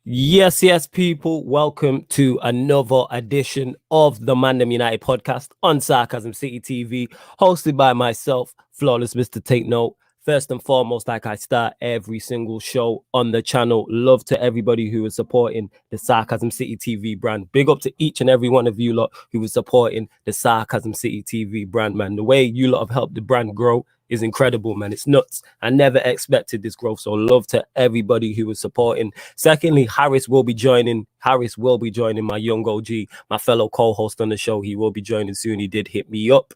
Yes, people. Welcome to another edition of the ManDem United podcast on Sarcasm City TV, hosted by myself, Flawless Mr. Take Note. First and foremost, like I start every single show on the channel, love to everybody who is supporting the Sarcasm City TV brand. Big up to each and every one of you lot who is supporting the Sarcasm City TV brand, man. The way you lot have helped the brand grow is incredible, man. It's nuts. I never expected this growth. So love to everybody who was supporting. Secondly, Harris will be joining my young OG, my fellow co-host on the show. He will be joining soon. He did hit me up.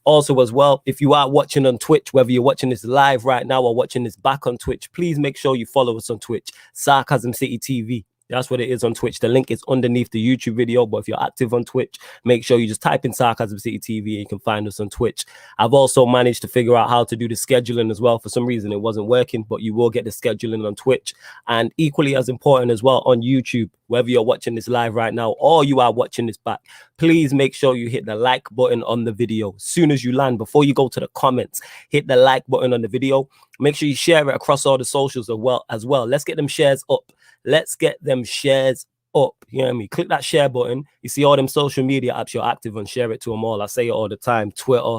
Also, as well, if you are watching on Twitch, whether you're watching this live right now or watching this back on Twitch, please make sure you follow us on Twitch, Sarcasm City TV. That's what it is on Twitch. The link is underneath the YouTube video. But if you're active on Twitch, make sure you just type in Sarcasm City TV and you can find us on Twitch. I've also managed to figure out how to do the scheduling as well. For some reason, it wasn't working, but you will get the scheduling on Twitch. And equally as important as well on YouTube, whether you're watching this live right now or you are watching this back, please make sure you hit the like button on the video. As soon as you land, before you go to the comments, hit the like button on the video. Make sure you share it across all the socials as well. Let's get them shares up. Let's get them shares up. You know what I mean? Click that share button. You see all them social media apps you're active on, share it to them all. I say it all the time. Twitter,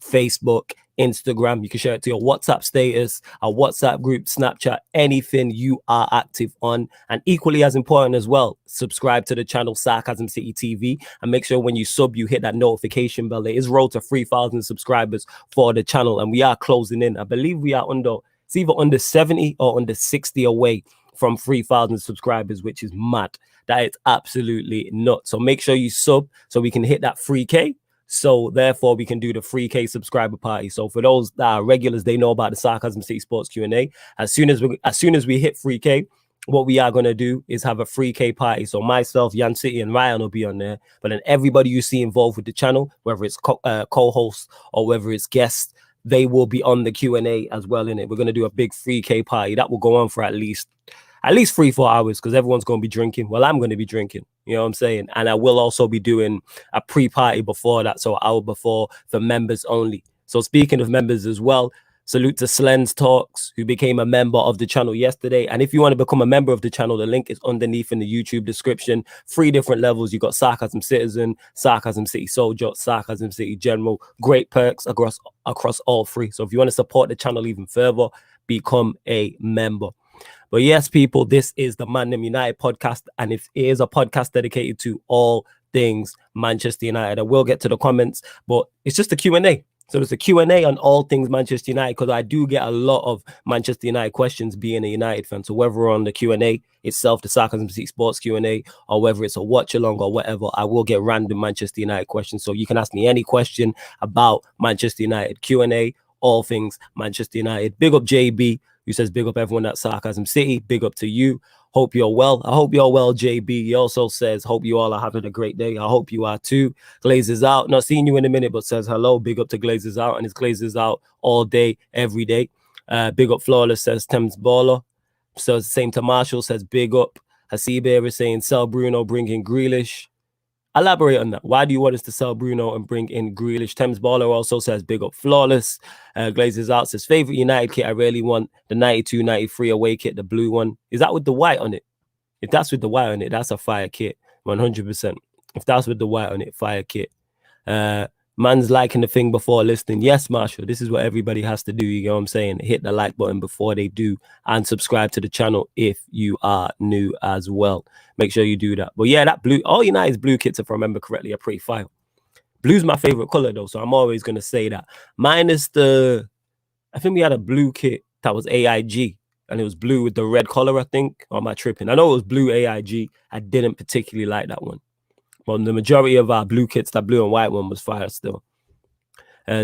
Facebook, Instagram. You can share it to your WhatsApp status, a WhatsApp group, Snapchat, anything you are active on. And equally as important as well, subscribe to the channel Sarcasm City TV and make sure when you sub, you hit that notification bell. It is road to 3,000 subscribers for the channel, and we are closing in. I believe we are it's either under 70 or under 60 away from 3,000 subscribers, which is mad. That is absolutely nuts. So make sure you sub so we can hit that 3K. So therefore, we can do the 3K subscriber party. So for those that are regulars, they know about the Sarcasm City Sports Q&A. As soon as we hit 3K, what we are going to do is have a 3K party. So myself, Yan City, and Ryan will be on there. But then everybody you see involved with the channel, whether it's co-hosts or whether it's guests, they will be on the Q&A as well in it. We're going to do a big 3K party. That will go on for at least 3-4 hours because everyone's going to be drinking. Well, I'm going to be drinking. You know what I'm saying? And I will also be doing a pre-party before that. So an hour before for members only. So speaking of members as well, salute to Slens Talks, who became a member of the channel yesterday. And if you want to become a member of the channel, the link is underneath in the YouTube description. 3 different levels. You got Sarcasm Citizen, Sarcasm City Soldier, Sarcasm City General. Great perks across all 3. So if you want to support the channel even further, become a member. But yes, people, this is the ManDem United podcast, and it is a podcast dedicated to all things Manchester United. I will get to the comments, but it's just a Q&A. So it's a Q&A on all things Manchester United, because I do get a lot of Manchester United questions being a United fan. So whether on the Q&A itself, the Sarcasm City Sports Q&A, or whether it's a watch-along or whatever, I will get random Manchester United questions. So you can ask me any question about Manchester United. Q&A, all things Manchester United. Big up JB, who says big up everyone at Sarcasm City. Big up to you. Hope you're well. I hope you're well, JB. He also says, hope you all are having a great day. I hope you are too. Glazes out. Not seeing you in a minute, but says hello. Big up to Glazes out. And it's Glazes out all day, every day. Big up Flawless, says Thames Baller. So same to Marshall, says big up. Hasibe is saying sell Bruno, bring in Grealish. Elaborate on that. Why do you want us to sell Bruno and bring in Grealish? Thames Baller also says big up Flawless. Glazes out says favorite United kit. I really want the 92-93 away kit, the blue one. Is that with the white on it? If that's with the white on it, that's a fire kit. 100%. If that's with the white on it, fire kit. Man's liking the thing before listening. Yes, Marshall, this is what everybody has to do. You know what I'm saying? Hit the like button before they do, and subscribe to the channel if you are new as well. Make sure you do that. But yeah, that blue, all United's blue kits, if I remember correctly, are pretty fire. Blue's my favorite color though, so I'm always going to say that. Minus I think we had a blue kit that was AIG, and it was blue with the red collar, I think. Or am I tripping? I know it was blue AIG. I didn't particularly like that one. Well, the majority of our blue kits, that blue and white one, was fire still.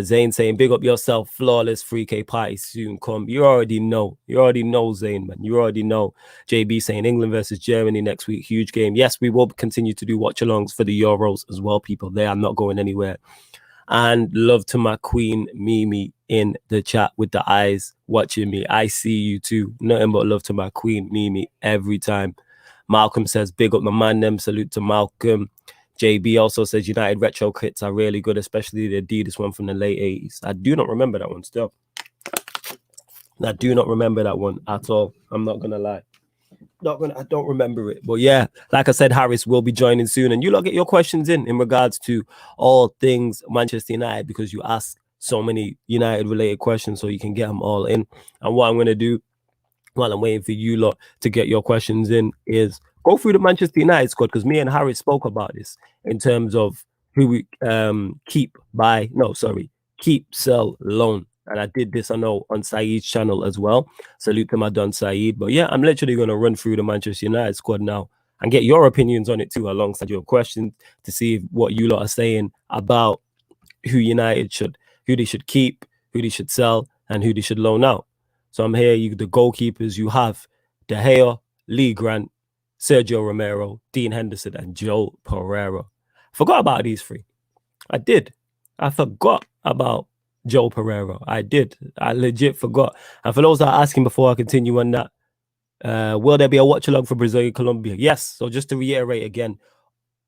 Zane saying, big up yourself, Flawless 3K party soon come. You already know. You already know, Zane, man. You already know. JB saying England versus Germany next week. Huge game. Yes, we will continue to do watch-alongs for the Euros as well, people. There, I'm not going anywhere. And love to my queen, Mimi, in the chat with the eyes watching me. I see you too. Nothing but love to my queen, Mimi, every time. Malcolm says, big up my ManDem. Salute to Malcolm. JB also says United retro kits are really good, especially the Adidas one from the late 80s. I do not remember that one still. I do not remember that one at all. I'm not going to lie. I don't remember it, but yeah, like I said, Harris will be joining soon, and you lot get your questions in regards to all things Manchester United, because you ask so many United related questions, so you can get them all in. And what I'm going to do while I'm waiting for you lot to get your questions in is go through the Manchester United squad, because me and Harris spoke about this in terms of who we keep, sell, loan. And I did this, I know, on Saeed's channel as well. Salute to my Don Saeed. But yeah, I'm literally going to run through the Manchester United squad now and get your opinions on it too, alongside your questions, to see what you lot are saying about who they should keep, who they should sell, and who they should loan out. So I'm here, the goalkeepers, you have De Gea, Lee Grant, Sergio Romero, Dean Henderson, and Joe Pereira. Forgot about these three. I did. I forgot about Joe Pereira. I did. I legit forgot. And for those that are asking before I continue on that, will there be a watch along for Brazil and Colombia? Yes. So just to reiterate again,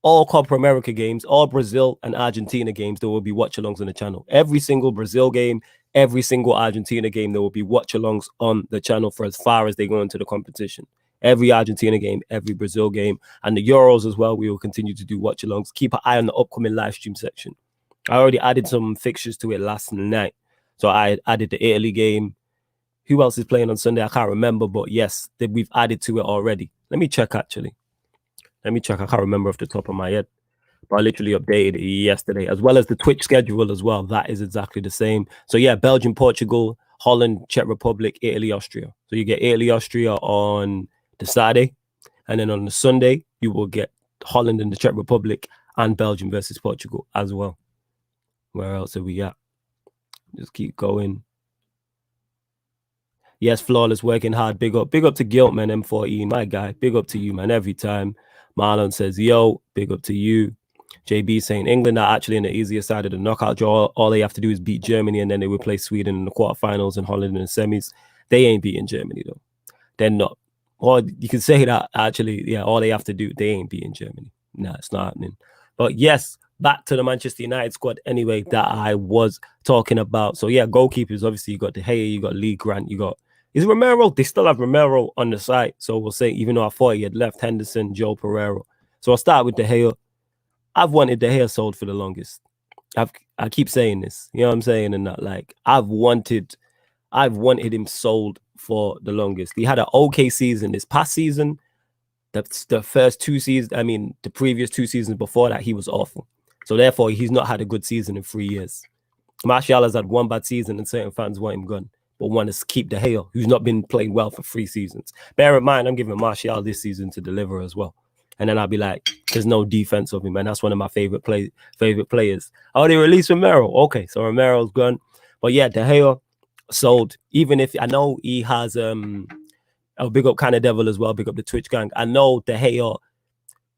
all Copa America games, all Brazil and Argentina games, there will be watch-alongs on the channel. Every single Brazil game, every single Argentina game, there will be watch-alongs on the channel for as far as they go into the competition. Every Argentina game, every Brazil game, and the Euros as well, we will continue to do watch-alongs. Keep an eye on the upcoming live stream section. I already added some fixtures to it last night. So I added the Italy game. Who else is playing on Sunday? I can't remember, but yes, we've added to it already. Let me check, actually. I can't remember off the top of my head, but I literally updated it yesterday, as well as the Twitch schedule as well. That is exactly the same. So yeah, Belgium, Portugal, Holland, Czech Republic, Italy, Austria. So you get Italy, Austria on the Saturday, and then on the Sunday, you will get Holland and the Czech Republic and Belgium versus Portugal as well. Where else are we at? Just keep going. Yes, Flawless, working hard. Big up to Guilt, man, M14, my guy. Big up to you, man, every time. Marlon says, yo, big up to you. JB saying, England are actually in the easier side of the knockout draw. All they have to do is beat Germany, and then they will play Sweden in the quarterfinals and Holland in the semis. They ain't beating Germany, though. They're not. Or you can say that, actually, yeah, all they have to do, they ain't beating Germany. Nah, it's not happening. But yes, back to the Manchester United squad anyway that I was talking about. So yeah, goalkeepers, obviously you got De Gea, you got Lee Grant, you got... Is Romero? They still have Romero on the site. So we'll say, even though I thought he had left, Henderson, Joe Pereira. So I'll start with De Gea. I've wanted De Gea sold for the longest. I keep saying this. You know what I'm saying? And that, like, I've wanted him sold for the longest. He had an okay season this past season. The first two seasons, I mean, the previous 2 seasons before that, he was awful. So therefore, he's not had a good season in 3 years. Martial has had one bad season, and certain fans want him gone, but want to keep De Gea, who's not been playing well for 3 seasons. Bear in mind, I'm giving Martial this season to deliver as well. And then I'll be like, there's no defense of him, and that's one of my favorite players. Oh, they released Romero. Okay, so Romero's gone. But yeah, De Gea sold. Even if I know he has I'll big up Kind of Devil as well, big up the Twitch gang. I know De Gea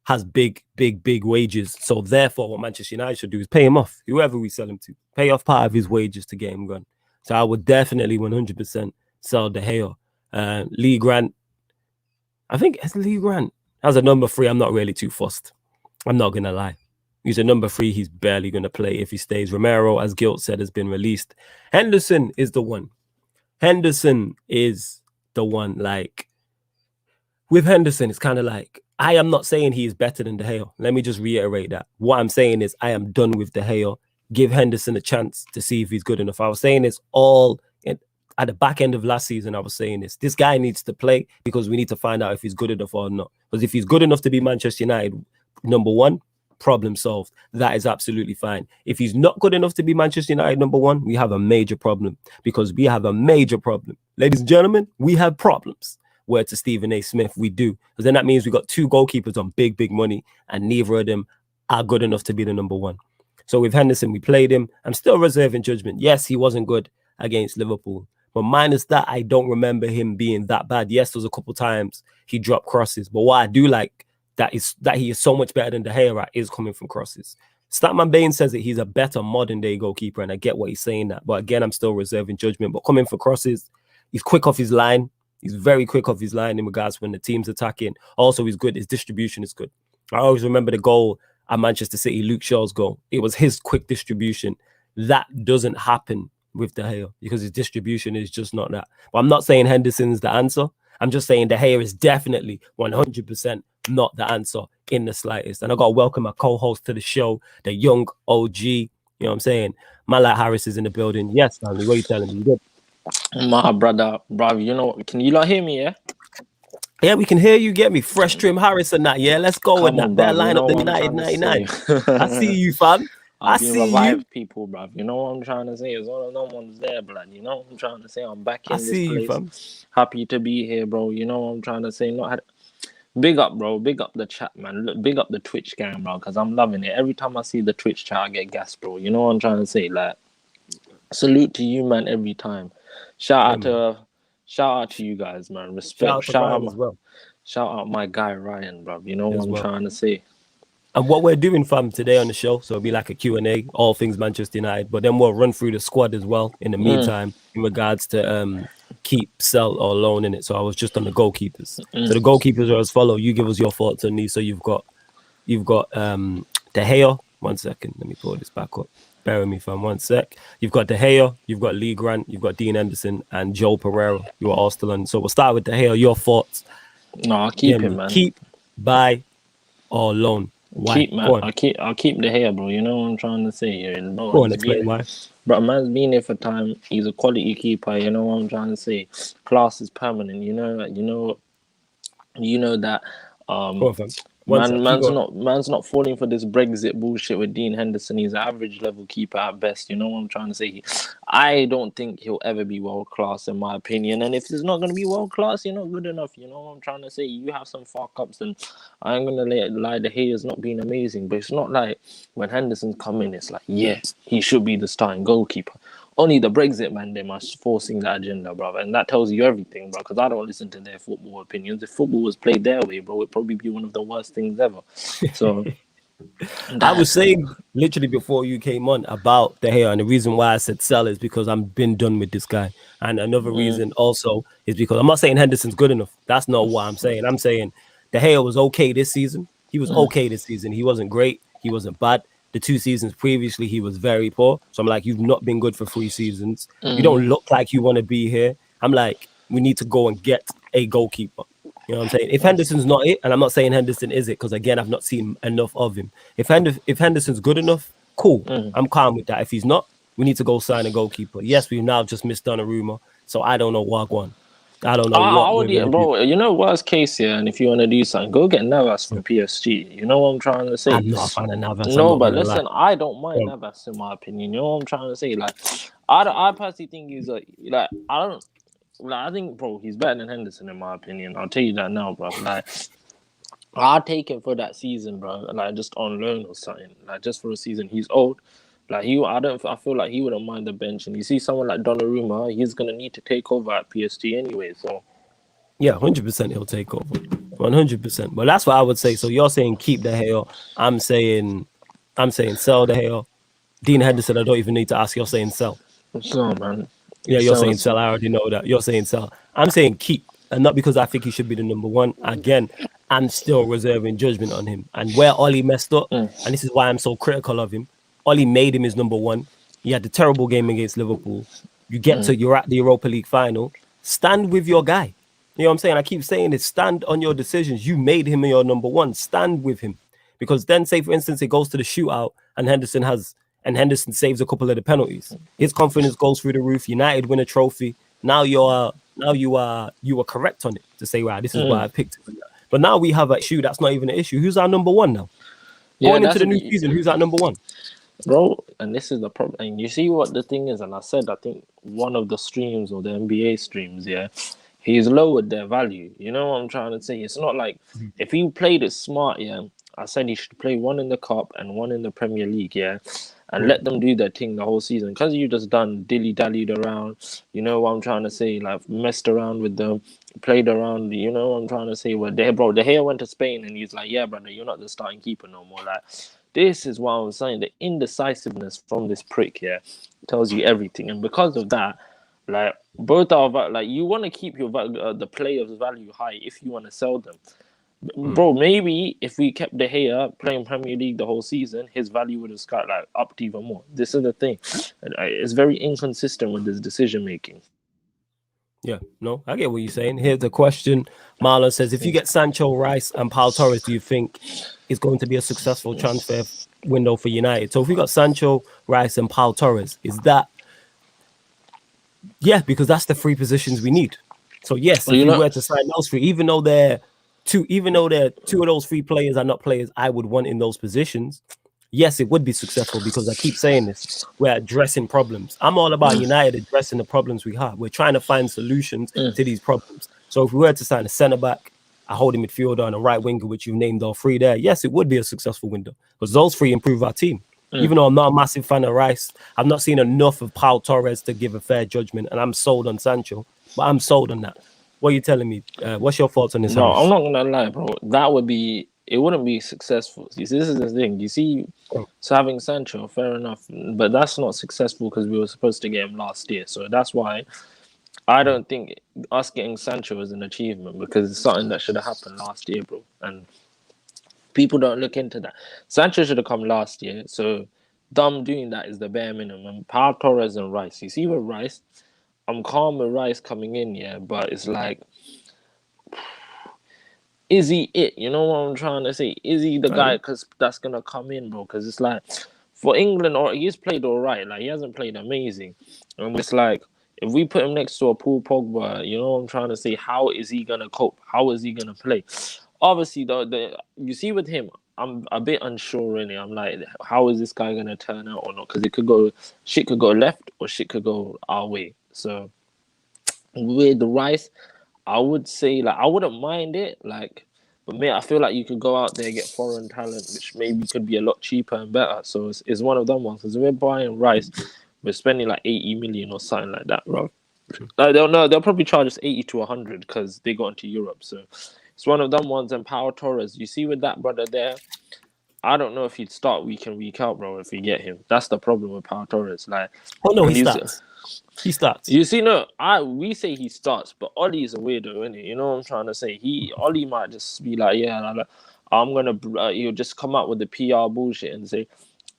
has big wages. So therefore, what Manchester United should do is pay him off, whoever we sell him to. Pay off part of his wages to get him gone. So I would definitely 100% sell De Gea. Lee Grant, I think it's Lee Grant. As a number 3, I'm not really too fussed. I'm not going to lie. He's a number 3. He's barely going to play if he stays. Romero, as Guilt said, has been released. Henderson is the one. Like, with Henderson, it's kind of like, I am not saying he is better than De Gea. Let me just reiterate that. What I'm saying is I am done with De Gea. Give Henderson a chance to see if he's good enough. I was saying this at the back end of last season. I was saying this guy needs to play, because we need to find out if he's good enough or not. Because if he's good enough to be Manchester United, number 1, problem solved. That is absolutely fine. If he's not good enough to be Manchester United number 1, we have a major problem, because we have a major problem. Ladies and gentlemen, we have problems. Word to Stephen A. Smith, we do. Because then that means we got 2 goalkeepers on big money, and neither of them are good enough to be the number 1. So with Henderson, we played him. I'm still reserving judgment. Yes, he wasn't good against Liverpool, but minus that, I don't remember him being that bad. Yes, there was a couple times he dropped crosses, but what I do like that he is so much better than De Gea is coming from crosses. Statman Bain says that he's a better modern day goalkeeper, and I get what he's saying that. But again, I'm still reserving judgment. But coming for crosses, he's quick off his line. He's very quick off his line in regards when the team's attacking. Also, he's good. His distribution is good. I always remember the goal at Manchester City, Luke Shaw's goal. It was his quick distribution. That doesn't happen with De Gea, because his distribution is just not that. But I'm not saying Henderson's the answer. I'm just saying De Gea is definitely 100% not the answer in the slightest. And I got to welcome my co-host to the show, the young OG. You know what I'm saying? Malak Harris is in the building. Yes, Stanley, what are you telling me? You good? My brother, bro, you know, can you not hear me, yeah? Yeah, we can hear you. Get me fresh trim Harris and that. Yeah, let's go with Come that. on, Better bro, you line up know than what I'm United trying to say. 99. I see you, fam. I I've been see you. revived, people, bro. You know what I'm trying to say? It's all no one's there, blood. You know what I'm trying to say? I'm back I in this see you, place. fam. Happy to be here, bro. You know what I'm trying to say? Not had... Big up, bro. Big up the chat, man. Look, big up the Twitch game, bro, because I'm loving it. Every time I see the Twitch chat, I get gas, bro. You know what I'm trying to say? Like, salute to you, man, every time. Shout out to you guys, man. Respect. Shout out to Ryan as well. Shout out my guy Ryan, bro. You know what As I'm well. trying to say. And what we're doing, fam, today on the show, so it'll be like a Q&A, all things Manchester United, but then we'll run through the squad as well in the meantime in regards to keep, sell, or loan in it. So I was just on the goalkeepers. So the goalkeepers are as follow. You give us your thoughts on these. So you've got De Gea. 1 second. Let me pull this back up. Bear with me, fam. 1 sec. You've got De Gea, you've got Lee Grant, you've got Dean Henderson, and Joe Pereira. You are all still on. So we'll start with De Gea. Your thoughts? No, I'll keep him, man. Keep, buy, or loan. Why? Keep, man. I'll keep the hair, bro. You know what I'm trying to say here. No, go on, explain why. But man's been here for time. He's a quality keeper. You know what I'm trying to say. Class is permanent. You know that. Go on, fam. Man's not falling for this Brexit bullshit with Dean Henderson. He's an average level keeper at best. You know what I'm trying to say? I don't think he'll ever be world class, in my opinion. And if he's not going to be world class, you're not good enough. You know what I'm trying to say? You have some fuck ups, and I ain't going to lie. The Hayes not been amazing, but it's not like when Henderson's come in, it's like, yes, he should be the starting goalkeeper. Only the Brexit ManDem are forcing that agenda, bro. And that tells you everything, bro, because I don't listen to their football opinions. If football was played their way, bro, it'd probably be one of the worst things ever. So I was saying literally before you came on about De Gea, and the reason why I said sell is because I'm been done with this guy. And another reason also is because I'm not saying Henderson's good enough. That's not what I'm saying. I'm saying De Gea was okay this season. He was okay this season. He wasn't great. He wasn't bad. The 2 seasons previously, he was very poor. So I'm like, you've not been good for 3 seasons. You don't look like you want to be here. I'm like, we need to go and get a goalkeeper. You know what I'm saying? If Henderson's not it, and I'm not saying Henderson is it, because again, I've not seen enough of him. If Henderson's good enough, cool. I'm calm with that. If he's not, we need to go sign a goalkeeper. Yes, we've now just missed Donnarumma, so I don't know what one. I don't know what we're bro. You know, worst case here, and if you want to do something, go get Navas from PSG. You know what I'm trying to say? I'm not a fan of Navas. No, but listen, I don't mind Navas in my opinion. You know what I'm trying to say? Like, I personally think he's I think, bro, he's better than Henderson in my opinion. I'll tell you that now, bro. Like, I'll take him for that season, bro. Like, just on loan or something. Like, just for a season. He's old. Like, I feel like he wouldn't mind the bench. And you see someone like Donnarumma, he's gonna need to take over at PSG anyway. So, yeah, 100% he'll take over. 100%. But that's what I would say. So you're saying keep De Gea. I'm saying sell De Gea. Dean Henderson, I don't even need to ask. You're saying sell. So, man. Yeah, you're saying sell. I already know that. You're saying sell. I'm saying keep. And not because I think he should be the number one. Again, I'm still reserving judgment on him. And where Ollie messed up, and this is why I'm so critical of him, Ollie made him his number one. He had the terrible game against Liverpool. You're at the Europa League final. Stand with your guy. You know what I'm saying? I keep saying it. Stand on your decisions. You made him your number one. Stand with him. Because then, say, for instance, it goes to the shootout and Henderson saves a couple of the penalties. His confidence goes through the roof. United win a trophy. Now you were correct on it to say, right, this is why I picked it. But now we have a issue that's not even an issue. Who's our number one now? Going into the new season, who's our number one? Bro, and this is the problem. And you see what the thing is, and I think one of the streams or the NBA streams, he's lowered their value. You know what I'm trying to say? It's not like if he played it smart, I said he should play one in the Cup and one in the Premier League, and let them do their thing the whole season. Because you just done dilly-dallied around, you know what I'm trying to say, like messed around with them, played around, you know what I'm trying to say. Well, De Gea went to Spain and he's like, yeah, brother, you're not the starting keeper no more. Like, this is what I'm saying. The indecisiveness from this prick tells you everything. And because of that, like, both are like, you want to keep your the players' value high if you want to sell them. Bro, maybe if we kept De Gea playing Premier League the whole season, his value would have got like upped even more. This is the thing. It's very inconsistent with his decision making. Yeah, no, I get what you're saying. Here's the question. Marlon says, if you get Sancho, Rice, and Pau Torres, do you think it's going to be a successful transfer window for United? So if we got Sancho, Rice, and Pau Torres, is that? Yeah, because that's the three positions we need. So yes, Well, if you we know, were to sign those three, even though they're two of those three players are not players I would want in those positions, yes, it would be successful because I keep saying this. We're addressing problems. I'm all about United addressing the problems we have. We're trying to find solutions to these problems. So if we were to sign a centre back, a holding midfielder, and a right winger, which you've named all three there, yes, it would be a successful window because those three improve our team. Even though I'm not a massive fan of Rice, I've not seen enough of Pau Torres to give a fair judgment, and I'm sold on Sancho. But I'm sold on that. What are you telling me? What's your thoughts on this, bro, I'm Harris? not gonna lie, bro. It wouldn't be successful. You see, this is the thing. You see, so having Sancho, fair enough, but that's not successful because we were supposed to get him last year. So that's why I don't think us getting Sancho is an achievement because it's something that should have happened last year, bro. And people don't look into that. Sancho should have come last year. So them doing that is the bare minimum. Pau Torres and Rice. You see with Rice, I'm calm with Rice coming in, yeah, but it's like, is he it? You know what I'm trying to say? Is he the guy because that's gonna come in, bro? Because it's like for England, or he's played all right. Like he hasn't played amazing, and it's like if we put him next to a Paul Pogba, you know what I'm trying to say? How is he gonna cope? How is he gonna play? Obviously, the you see with him, I'm a bit unsure in it. I'm like, how is this guy gonna turn out or not? Because it could go, shit could go left or shit could go our way. So with the Rice, I would say like I wouldn't mind it, like, but mate, I feel like you could go out there and get foreign talent, which maybe could be a lot cheaper and better. So it's one of them ones. Because we're buying Rice, we're spending like 80 million or something like that, bro. Like, they'll probably charge us 80 to 100 because they got into Europe. So it's one of them ones. And Pau Torres, you see with that brother there, I don't know if he'd start week in week out, bro. If we get him, that's the problem with Pau Torres. Like, Oh no, he he's. starts. He starts. You see, no, we say he starts, but Ollie is a weirdo, isn't it? You know what I'm trying to say? Ollie might just be like, yeah, I'm gonna. He'll just come out with the PR bullshit and say,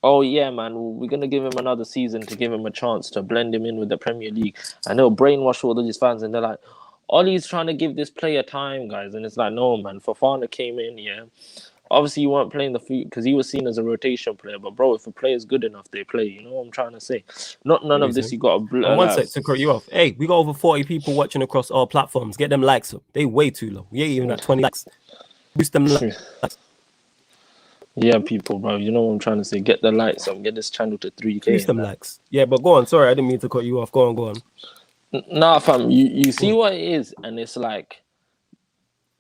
oh yeah, man, we're gonna give him another season to give him a chance to blend him in with the Premier League, and they'll brainwash all of these fans, and they're like, Ollie's trying to give this player time, guys, and it's like, no, man. Fofana came in, yeah. Obviously, you weren't playing the foot because he was seen as a rotation player. But bro, if a player's good enough, they play. You know what I'm trying to say? Not none of this. You got to And one sec to cut you off. Hey, we got over 40 people watching across all platforms. Get them likes up. They way too low. Yeah, even at 20 likes. Boost them likes. Yeah, people, bro. You know what I'm trying to say? Get the lights up. Get this channel to 3K. Boost them likes. Yeah, but go on. Sorry, I didn't mean to cut you off. Go on. Nah, fam. You see what it is, and it's like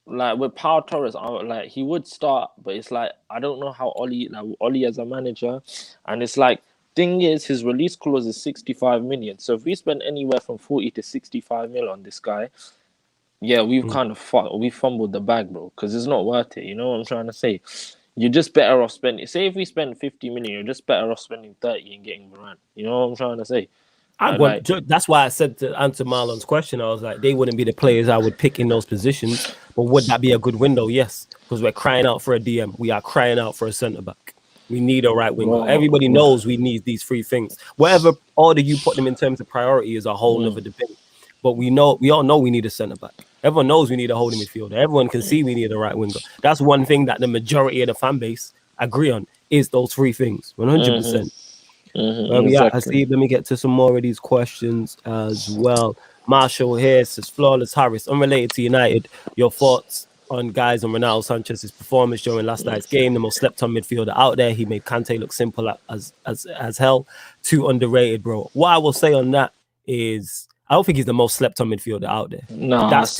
with Pau Torres, like he would start, but it's like I don't know how Ollie as a manager, and it's like thing is his release clause is 65 million. So if we spend anywhere from 40 to 65 mil on this guy, yeah, we've kind of we fumbled the bag, bro, because it's not worth it. You know what I'm trying to say? You're just better off spending. Say if we spend 50 million, you're just better off spending 30 and getting Varane. You know what I'm trying to say? That's why I said to answer Marlon's question, I was like, they wouldn't be the players I would pick in those positions, but would that be a good window? Yes, because we're crying out for a DM. We are crying out for a centre back. We need a right winger. Everybody knows we need these three things. Whatever order you put them in terms of priority is a whole nother debate. But we all know we need a centre back. Everyone knows we need a holding midfielder. Everyone can see we need a right winger. That's one thing that the majority of the fan base agree on is those three things. 100%. I see. Let me get to some more of these questions as well. Marshall here says, Flawless Harris, unrelated to United, your thoughts on guys on Ronaldo Sanchez's performance during last night's game, the most slept on midfielder out there. He made Kante look simple as hell. Too underrated, bro. What I will say on that is I don't think he's the most slept on midfielder out there. Nah, that's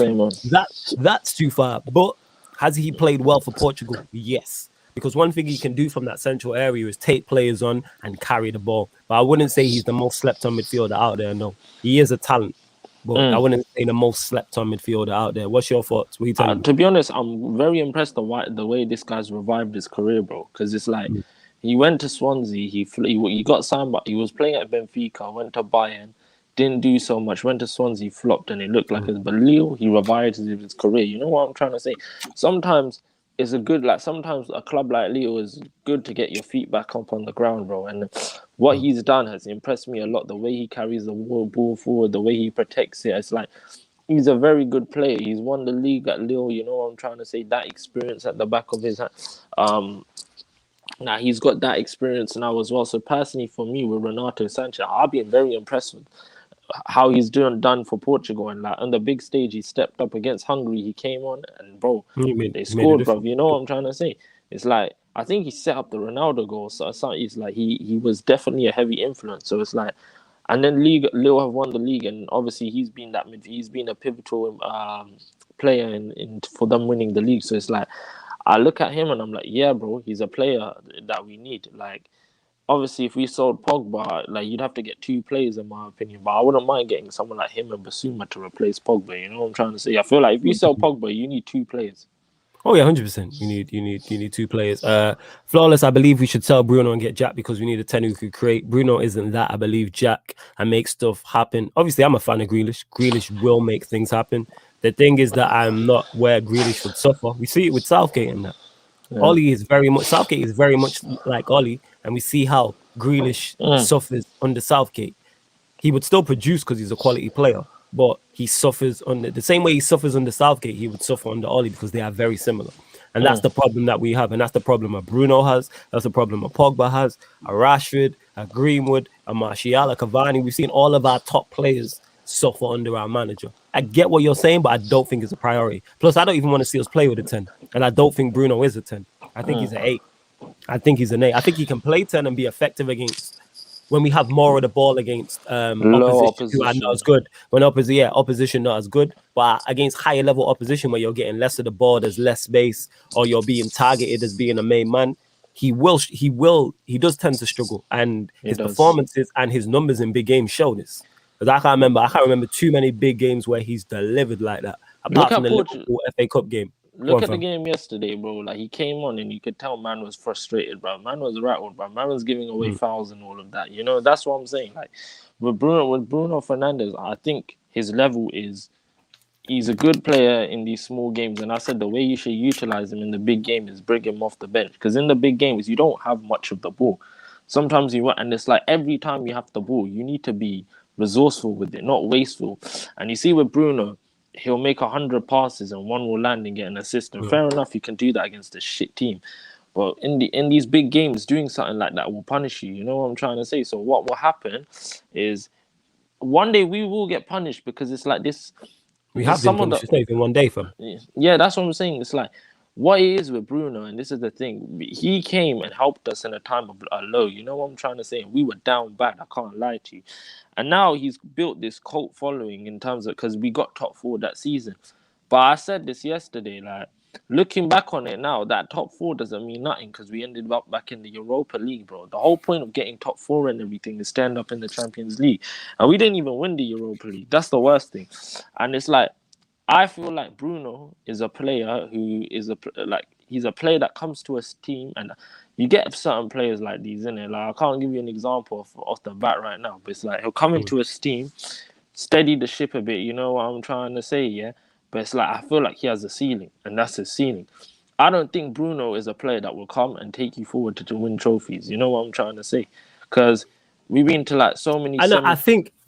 too far. But has he played well for Portugal? Yes. Because one thing he can do from that central area is take players on and carry the ball. But I wouldn't say he's the most slept on midfielder out there. No, he is a talent, but I wouldn't say the most slept on midfielder out there. What's your thoughts? What are you telling me? To be honest, I'm very impressed the way this guy's revived his career, bro. Because it's like he went to Swansea, he got signed, but he was playing at Benfica, went to Bayern, didn't do so much, went to Swansea, flopped, and it looked like it. But Leo, he revived his career. You know what I'm trying to say? Sometimes it's sometimes a club like Leo is good to get your feet back up on the ground, bro. And what he's done has impressed me a lot. The way he carries the ball forward, the way he protects it. It's like he's a very good player. He's won the league at Lille. You know what I'm trying to say? That experience at the back of his hand. Now he's got that experience now as well. So personally, for me, with Renato Sanchez, I've been very impressed with how he's done for Portugal, and like on the big stage, he stepped up against Hungary. He came on and bro, they He made a scored, bro. difference. You know what I'm trying to say? It's like I think he set up the Ronaldo goal. So it's like he was definitely a heavy influence. So it's like, and then Lille have won the league, and obviously he's been a pivotal player in for them winning the league. So it's like I look at him and I'm like, yeah, bro, he's a player that we need. Like obviously, if we sold Pogba, like you'd have to get two players, in my opinion. But I wouldn't mind getting someone like him and Basuma to replace Pogba. You know what I'm trying to say? I feel like if you sell Pogba, you need two players. Oh yeah, 100%. You need two players. Flawless. I believe we should sell Bruno and get Jack because we need a 10 who could create. Bruno isn't that. I believe Jack and make stuff happen. Obviously, I'm a fan of Grealish. Grealish will make things happen. The thing is that I'm not where Grealish would suffer. We see it with Southgate and that. Yeah. Southgate is very much like Ollie, and we see how Grealish suffers under Southgate. He would still produce because he's a quality player, but he suffers under the same way he suffers under Southgate, he would suffer under Ollie because they are very similar. And that's the problem that we have. And that's the problem a Bruno has. That's the problem a Pogba has, a Rashford, a Greenwood, a Martial, a Cavani. We've seen all of our top players suffer under our manager. I get what you're saying, but I don't think it's a priority. Plus, I don't even want to see us play with a 10. And I don't think Bruno is a 10. I think he's an 8. I think he's an 8. I think he can play 10 and be effective against when we have more of the ball against opposition who are not as good. When opposition not as good, but against higher level opposition where you're getting less of the ball, there's less space, or you're being targeted as being a main man, he does tend to struggle. And his performances and his numbers in big games show this. Because I can't remember too many big games where he's delivered like that. Apart from the Liverpool FA Cup game. Look at the game yesterday, bro. Like he came on and you could tell man was frustrated, bro. Man was rattled, bro. Man was giving away fouls and all of that. You know, that's what I'm saying. Like with Bruno Fernandes, I think his level is he's a good player in these small games. And I said the way you should utilize him in the big game is bring him off the bench. Because in the big games, you don't have much of the ball. Sometimes you want, and it's like every time you have the ball, you need to be resourceful with it, not wasteful. And you see with Bruno, he'll make 100 passes and one will land and get an assist. And fair enough, you can do that against a shit team. But in these big games, doing something like that will punish you. You know what I'm trying to say? So what will happen is one day we will get punished because it's like this. We have been punished. It's not even one day, fam. Yeah, that's what I'm saying. It's like what it is with Bruno, and this is the thing. He came and helped us in a time of a low. You know what I'm trying to say? We were down bad. I can't lie to you. And now he's built this cult following in terms of because we got top 4 that season. But I said this yesterday, like looking back on it now, that top 4 doesn't mean nothing because we ended up back in the Europa League, bro. The whole point of getting top 4 and everything is stand up in the Champions League. And we didn't even win the Europa League. That's the worst thing. And it's like, I feel like Bruno is a player who is he's a player that comes to a team, and you get certain players like these in it. Like I can't give you an example off the bat right now, but it's like he'll come into his team, steady the ship a bit. You know what I'm trying to say, yeah? But it's like I feel like he has a ceiling, and that's his ceiling. I don't think Bruno is a player that will come and take you forward to win trophies. You know what I'm trying to say? Because we've been to like so many.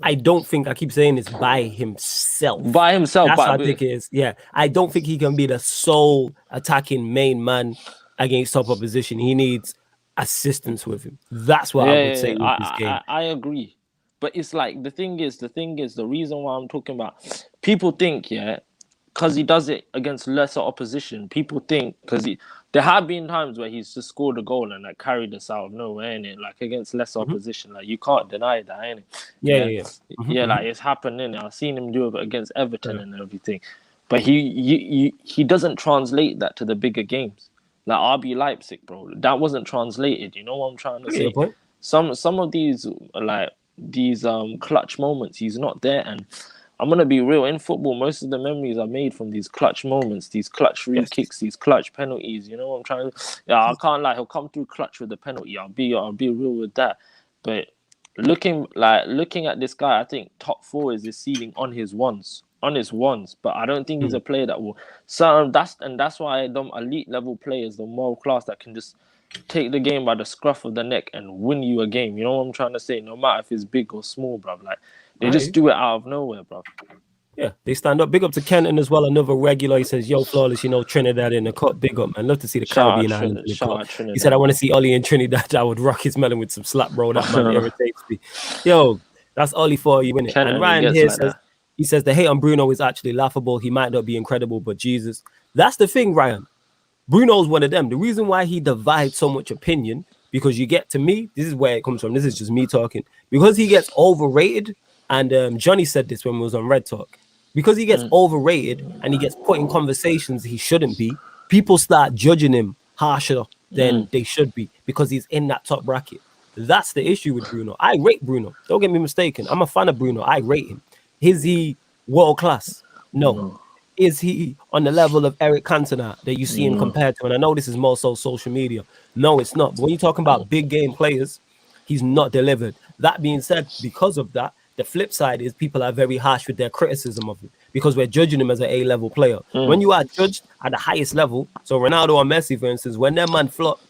I don't think I keep saying this by himself. That's what I think it is. Yeah. I don't think he can be the sole attacking main man against top opposition. He needs assistance with him. That's what I would say with this game. I agree. But it's like the thing is the reason why I'm talking about people think, because he does it against lesser opposition, people think there have been times where he's just scored a goal and like carried us out of nowhere, innit? Like against lesser opposition, like you can't deny that, innit? Yeah. Like it's happened, innit? I've seen him do it against Everton and everything, but he doesn't translate that to the bigger games, like RB Leipzig, bro. That wasn't translated. You know what I'm trying to say? Some of these clutch moments, he's not there, and I'm gonna be real. In football, most of the memories are made from these clutch moments, these clutch free kicks, these clutch penalties. You know what I'm trying to? Yeah, I can't lie. He'll come through clutch with the penalty. I'll be real with that. But looking at this guy, I think top 4 is his ceiling on his ones. But I don't think he's a player that will. So that's why them elite level players, the world class, that can just take the game by the scruff of the neck and win you a game. You know what I'm trying to say? No matter if it's big or small, bruv. Like they just do it out of nowhere, bruv. Yeah, they stand up. Big up to Kenton as well. Another regular. He says, "Yo, Flawless, Trinidad in the cup. Big up, man. Love to see the Caribbean islands in the cup." Shout out He said, "I Trinidad. want to see Ollie in Trinidad. I would rock his melon with some slap, bro. That man irritates me." Yo, that's Ollie for you, innit? And Kenton, he Ryan gets here like says, that. he says the hate on Bruno is actually laughable. He might not be incredible, but Jesus, that's the thing, Ryan. Bruno's one of them. The reason why he divides so much opinion, because you get to me, this is where it comes from. This is just me talking. Because he gets overrated, and Johnny said this when we was on Red Talk. Because he gets overrated and he gets put in conversations he shouldn't be, people start judging him harsher than they should be because he's in that top bracket. That's the issue with Bruno. I rate Bruno. Don't get me mistaken. I'm a fan of Bruno. I rate him. Is he world class? No. Is he on the level of Eric Cantona that you see him compared to? And I know this is more so social media. No, it's not. But when you're talking about big game players, he's not delivered. That being said, because of that, the flip side is people are very harsh with their criticism of him because we're judging him as an A-level player. When you are judged at the highest level, so Ronaldo or Messi, for instance, when their man flop,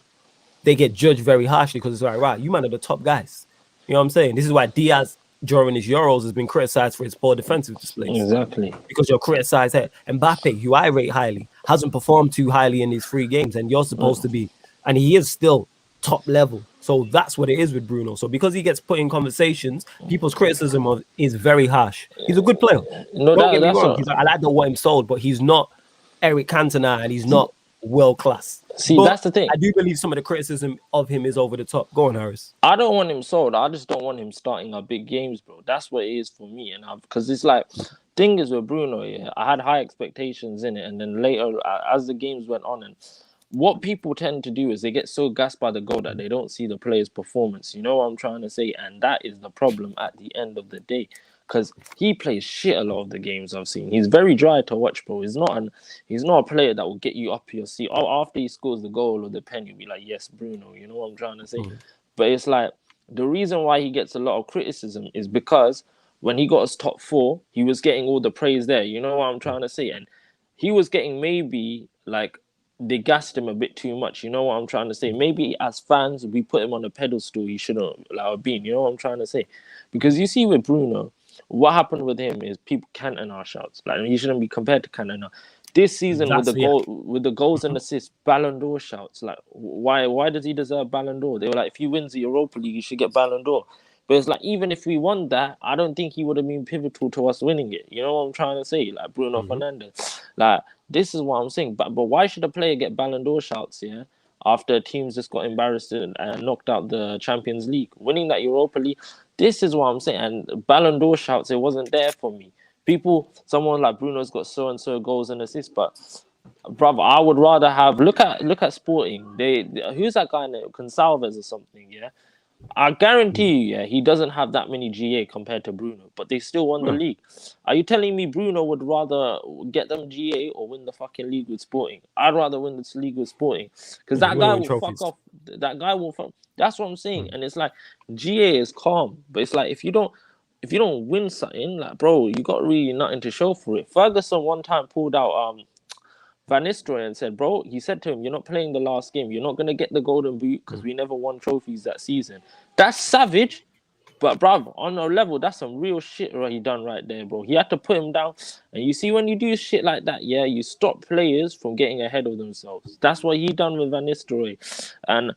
they get judged very harshly because it's like, right, you man are the top guys. You know what I'm saying? This is why Diaz during his Euros has been criticized for his poor defensive displays. Exactly. Because you're criticized here. Mbappe, who I rate highly, hasn't performed too highly in these 3 games, and you're supposed to be, and he is still top level. So that's what it is with Bruno. So because he gets put in conversations, people's criticism of is very harsh. He's a good player. No, Don't get me that's wrong. what, He's like, I like the what him sold, but he's not Eric Cantona and he's not world class. see, But that's the thing. I do believe some of the criticism of him is over the top. Go on, Harris. I don't want him sold. I just don't want him starting our big games, bro. That's what it is for me. And because it's like, thing is with Bruno, yeah, I had high expectations in it, and then later, as the games went on, and what people tend to do is they get so gassed by the goal that they don't see the player's performance. You know what I'm trying to say? And that is the problem at the end of the day. Because he plays shit a lot of the games I've seen. He's very dry to watch, bro. He's not a player that will get you up your seat. After he scores the goal or the pen, you'll be like, yes, Bruno. You know what I'm trying to say? But it's like, the reason why he gets a lot of criticism is because when he got us top 4, he was getting all the praise there. You know what I'm trying to say? And he was getting maybe like, they gassed him a bit too much. You know what I'm trying to say? Maybe as fans, we put him on a pedestal he shouldn't have been. You know what I'm trying to say? Because you see with Bruno, what happened with him is people Cantona shouts. Like, he shouldn't be compared to Cantona. This season with the goals and assists, Ballon d'Or shouts. Like, why does he deserve Ballon d'Or? They were like, if he wins the Europa League, he should get Ballon d'Or. But it's like, even if we won that, I don't think he would have been pivotal to us winning it. You know what I'm trying to say? Like Bruno Fernandes. Like, this is what I'm saying. But why should a player get Ballon d'Or shouts, yeah? After teams just got embarrassed and knocked out the Champions League. Winning that Europa League, this is what I'm saying. And Ballon d'Or shouts, it wasn't there for me. Someone like Bruno's got so and so goals and assists, but brother, I would rather have look at Sporting. They who's that guy named Consalves or something, yeah? I guarantee you, yeah, he doesn't have that many GA compared to Bruno, but they still won the league. Are you telling me Bruno would rather get them GA or win the fucking league with Sporting? I'd rather win this league with Sporting because that guy will fuck off. That guy will fuck. That's what I'm saying. And it's like GA is calm, but it's like if you don't win something, like bro, you got really nothing to show for it. Ferguson one time pulled out Van Nistelrooy and said, bro, he said to him, you're not playing the last game. You're not going to get the golden boot because we never won trophies that season. That's savage. But, bro, on a level, that's some real shit he done right there, bro. He had to put him down. And you see, when you do shit like that, yeah, you stop players from getting ahead of themselves. That's what he done with Van Nistelrooy. And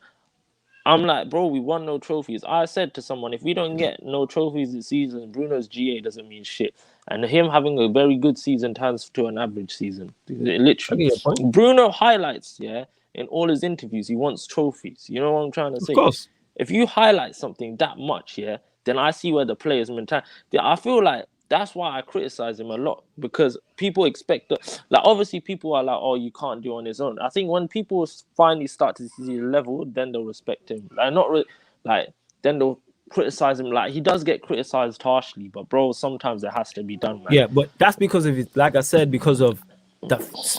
I'm like, bro, we won no trophies. I said to someone, if we don't get no trophies this season, Bruno's GA doesn't mean shit. And him having a very good season turns to an average season. Literally. Bruno highlights, yeah, in all his interviews, he wants trophies. You know what I'm trying to say? Of course. If you highlight something that much, yeah, then I see where the player's mentality. I feel like that's why I criticize him a lot, because people expect like obviously people are like, oh, you can't do on his own. I think when people finally start to see the level, then they'll respect him. Like not really, like then they'll criticize him. Like he does get criticized harshly, but bro, sometimes it has to be done, man. Yeah, but that's because of it. Like I said, because of the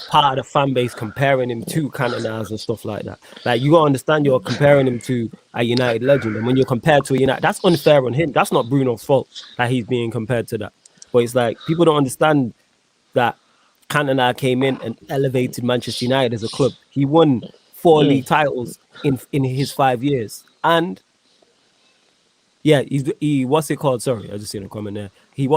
part of the fan base comparing him to Cantona and stuff like that. Like you gotta understand, you're comparing him to a United legend, and when you're compared to a United, that's unfair on him. That's not Bruno's fault that he's being compared to that. But it's like people don't understand that Cantona came in and elevated Manchester United as a club. He won 4 league titles in his 5 years, and Yeah, he what's it called? Sorry, I just seen a comment there. He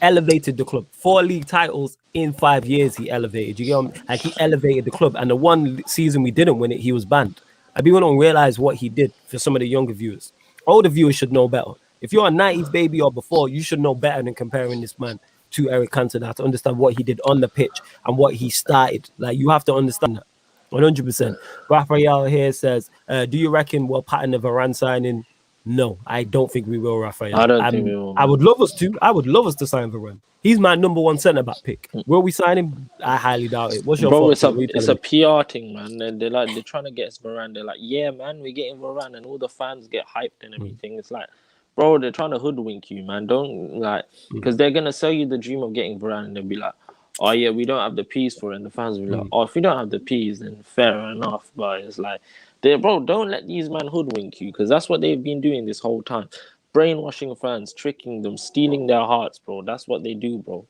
elevated the club. 4 league titles in 5 years. He elevated. You get him? Like he elevated the club. And the one season we didn't win it, he was banned. People don't realize what he did for some of the younger viewers. Older viewers should know better. If you're a 90s baby or before, you should know better than comparing this man to Eric Cantona to understand what he did on the pitch and what he started. Like you have to understand that. 100%. Raphael here says, do you reckon we'll pattern the Varane signing? No, I don't think we will, Raphael. I don't think we will. I would love us to. I would love us to sign Varane. He's my number one centre back pick. Will we sign him? I highly doubt it. What's your thoughts? It's a PR thing, man. They're trying to get us Varane. They're like, yeah, man, we're getting Varane, and all the fans get hyped and everything. It's like, bro, they're trying to hoodwink you, man. Don't because they're gonna sell you the dream of getting Varane, and they'll be like, oh yeah, we don't have the P's for it, and the fans will be like, oh, if we don't have the P's, then fair enough. But it's like, bro, don't let these men hoodwink you, because that's what they've been doing this whole time. Brainwashing fans, tricking them, stealing their hearts, bro. That's what they do, bro.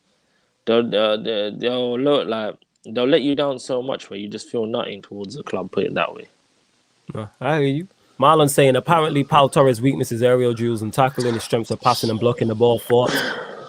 They'll look like they'll let you down so much where you just feel nothing towards the club. Put it that way. I hear you. Marlon saying apparently Pau Torres' weakness is aerial duels and tackling. His strengths are passing and blocking the ball forward.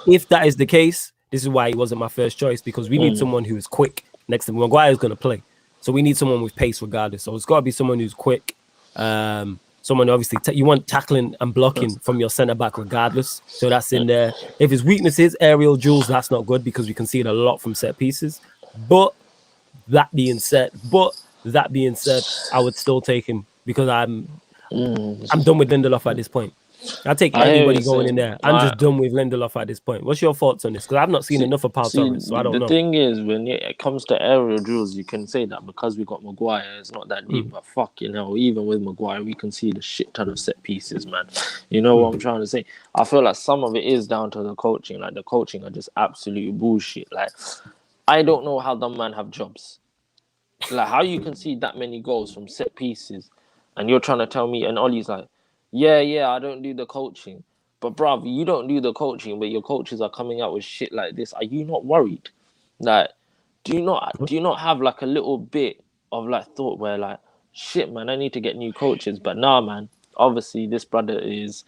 If that is the case, this is why he wasn't my first choice, because we need someone who is quick next to him. Maguire's going to play, so we need someone with pace regardless. So it's got to be someone who's quick. Someone obviously you want tackling and blocking from your centre back regardless. So that's in there. If his weakness is aerial duels, that's not good because we concede a lot from set pieces. But that being said, I would still take him because I'm done with Lindelof at this point. I'll take anybody going in there. I'm just done with Lindelof at this point. What's your thoughts on this? Because I've not seen enough of Pau Torres, so I don't know. The thing is, when it comes to aerial drills, you can say that because we got Maguire, it's not that deep. But fucking hell, even with Maguire, we concede a shit ton of set pieces, man. You know what I'm trying to say? I feel like some of it is down to the coaching. Like the coaching are just absolute bullshit. Like I don't know how the man have jobs. Like how you concede that many goals from set pieces, and you're trying to tell me, and Ollie's like, yeah, I don't do the coaching. But bruv, you don't do the coaching, but your coaches are coming out with shit like this. Are you not worried? Like, do you not have like a little bit of like thought where like, shit, man, I need to get new coaches. But nah, man, obviously this brother is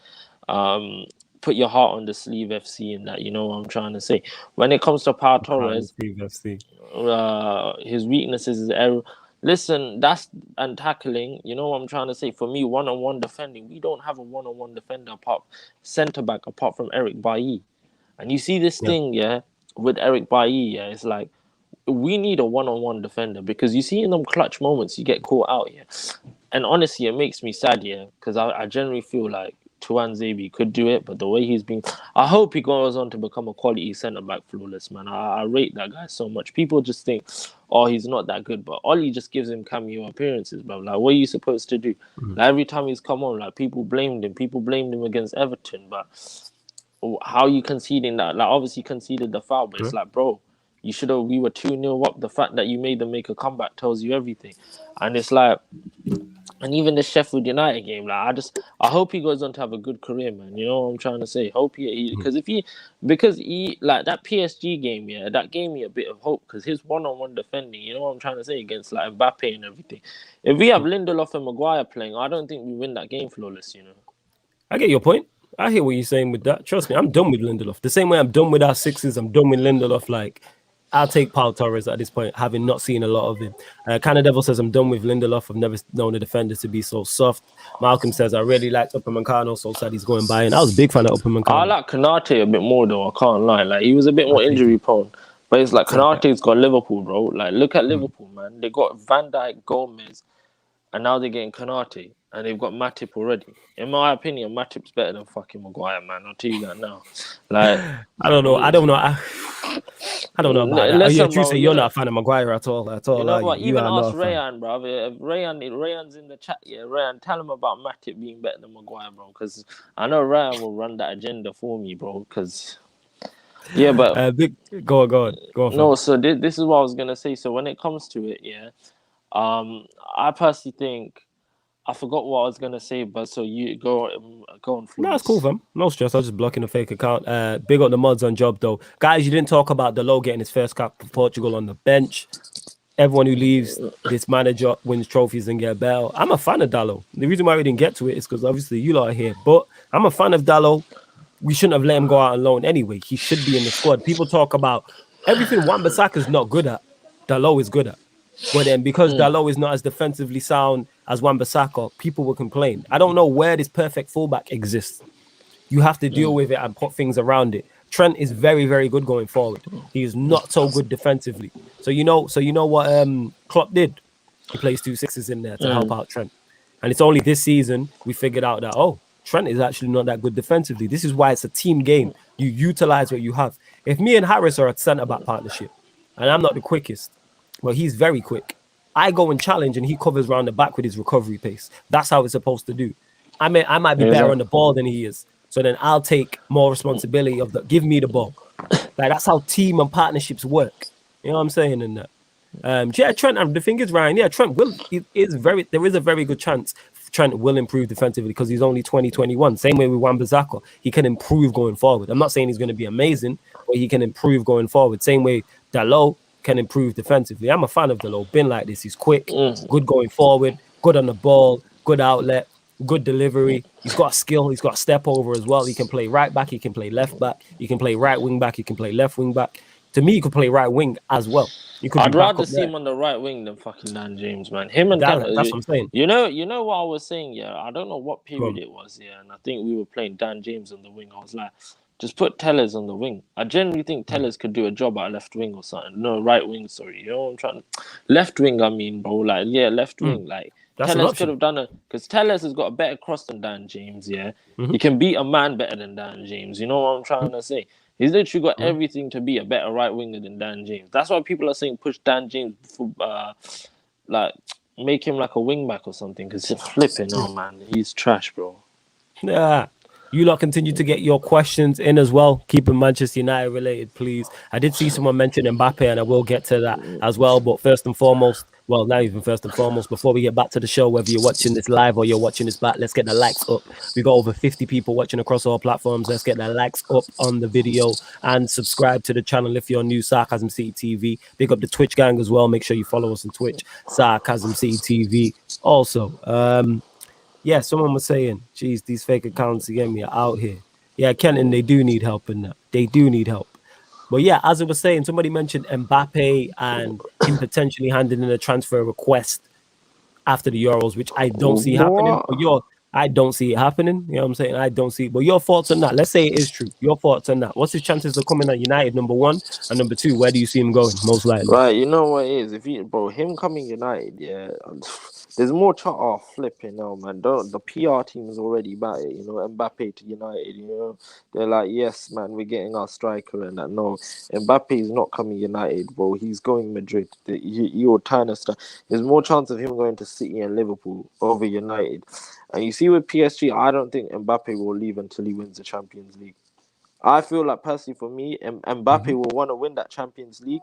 put your heart on the sleeve FC and that, you know what I'm trying to say. When it comes to Pau Torres, his weaknesses is error. Listen, and tackling, you know what I'm trying to say? For me, one-on-one defending, we don't have a one-on-one defender centre-back apart from Eric Bailly. And you see this thing, with Eric Bailly, it's like, we need a one-on-one defender because you see in them clutch moments, you get caught out, And honestly, it makes me sad, because I generally feel like Tuan Zabi could do it, but the way he's been, I hope he goes on to become a quality centre-back flawless, man. I rate that guy so much. People just think, oh, he's not that good, but Ollie just gives him cameo appearances, bro. Like, what are you supposed to do? Like, every time he's come on, like, people blamed him against Everton, but how are you conceding that? Like, obviously conceded the foul, but it's like, bro, we were 2-0 up. The fact that you made them make a comeback tells you everything. And it's like, and even the Sheffield United game, like I hope he goes on to have a good career, man. You know what I'm trying to say? Hope because he like that PSG game, that gave me a bit of hope because his one-on-one defending, you know what I'm trying to say, against like Mbappe and everything. If we have Lindelof and Maguire playing, I don't think we win that game flawless. You know. I get your point. I hear what you're saying with that. Trust me, I'm done with Lindelof. The same way I'm done with our sixes, I'm done with Lindelof. Like, I'll take Pau Torres at this point, having not seen a lot of him. Canada Devil says, I'm done with Lindelof. I've never known a defender to be so soft. Malcolm says, I really liked Upamecano, so sad he's going by. And I was a big fan of Upamecano. I like Konate a bit more, though. I can't lie. Like, he was a bit more injury prone. But it's like Konate's got Liverpool, bro. Like, look at Liverpool, man. They got Van Dijk, Gomez, and now they're getting Konate. And they've got Matip already. In my opinion, Matip's better than fucking Maguire, man. I'll tell you that now. Like, I don't know. I don't know about that. You're not a fan of Maguire at all. You know what? Even ask Rayan, bro. If Rayan's in the chat, Rayan, tell him about Matip being better than Maguire, bro. Because I know Rayan will run that agenda for me, bro. Because, but go on. No, so this is what I was gonna say. So when it comes to it, I personally think. I forgot what I was gonna say, but so you go on. No, it's cool, fam. No stress. I was just blocking a fake account. Big up the mods on job though, guys. You didn't talk about Delo getting his first cap for Portugal on the bench. everyone who leaves this manager wins trophies and get better. I'm a fan of Dalot. The reason why we didn't get to it is because obviously you lot are here, but I'm a fan of Dalot. We shouldn't have let him go out on loan anyway. He should be in the squad. People talk about everything Wan-Bissaka is not good at, Dalot is good at. But then because Dalot is not as defensively sound as Wan-Bissaka, people will complain. I don't know where this perfect fullback exists. You have to deal with it and put things around it. Trent is very, very good going forward. He is not so good defensively. So you know what Klopp did? He plays 2 6s in there to help out Trent. And it's only this season we figured out that, Trent is actually not that good defensively. This is why it's a team game. You utilize what you have. If me and Harris are a centre-back partnership, and I'm not the quickest, well, he's very quick. I go and challenge, and he covers around the back with his recovery pace. That's how it's supposed to do. I might be better on the ball than he is. So then I'll take more responsibility of give me the ball. Like that's how team and partnerships work. You know what I'm saying in that? Trent, the thing is, Ryan, Trent there is a very good chance Trent will improve defensively because he's only 2021. Same way with Wan-Bissaka. He can improve going forward. I'm not saying he's going to be amazing, but he can improve going forward. Same way Dalot can improve defensively. I'm a fan of Dalot. Been like this. He's quick, good going forward, good on the ball, good outlet, good delivery. He's got a skill. He's got a step over as well. He can play right back. He can play left back. He can play right wing back. He can play left wing back. To me, he could play right wing as well. I'd rather see him on the right wing than fucking Dan James, man. Him and that's what I'm saying. You know what I was saying, yeah. I don't know what period it was, yeah. And I think we were playing Dan James on the wing. I was like, just put Tellers on the wing. I generally think Tellers could do a job at left wing or something. No, right wing, sorry. You know what I'm trying to... Left wing, I mean, bro. Like, yeah, left wing. Like, that's Tellers could have done it. Because Tellers has got a better cross than Dan James, yeah. He can beat a man better than Dan James. You know what I'm trying to say? He's literally got everything to be a better right winger than Dan James. That's why people are saying push Dan James for, like, make him like a wing back or something. Because he's flipping, man. He's trash, bro. Yeah. You lot continue to get your questions in as well. Keep them Manchester United related, please. I did see someone mention Mbappe, and I will get to that as well. But first and foremost, well, not even first and foremost, before we get back to the show, whether you're watching this live or you're watching this back, let's get the likes up. We got over 50 people watching across all platforms. Let's get the likes up on the video and subscribe to the channel if you're new. Sarcasm City TV. Big up the Twitch gang as well. Make sure you follow us on Twitch. Sarcasm City TV. Also, yeah, someone was saying, geez, these fake accounts again, me are out here. Yeah, Kenton, they do need help in that. They do need help. But yeah, as I was saying, somebody mentioned Mbappe and him potentially handing in a transfer request after the Euros, which I don't see happening. But I don't see it happening. You know what I'm saying? I don't see it. But your thoughts on that? Let's say it is true. Your thoughts on that? What's his chances of coming at United, number one? And number two, where do you see him going, most likely? Right, you know what it is? If him coming United, yeah, there's more flipping now, man. The PR team is already about it, you know, Mbappe to United, you know. They're like, yes, man, we're getting our striker and that. No, Mbappe is not coming United, bro. He's going Madrid. You're trying to start. There's more chance of him going to City and Liverpool over United. And you see with PSG, I don't think Mbappe will leave until he wins the Champions League. I feel like, personally, for me, Mbappe will want to win that Champions League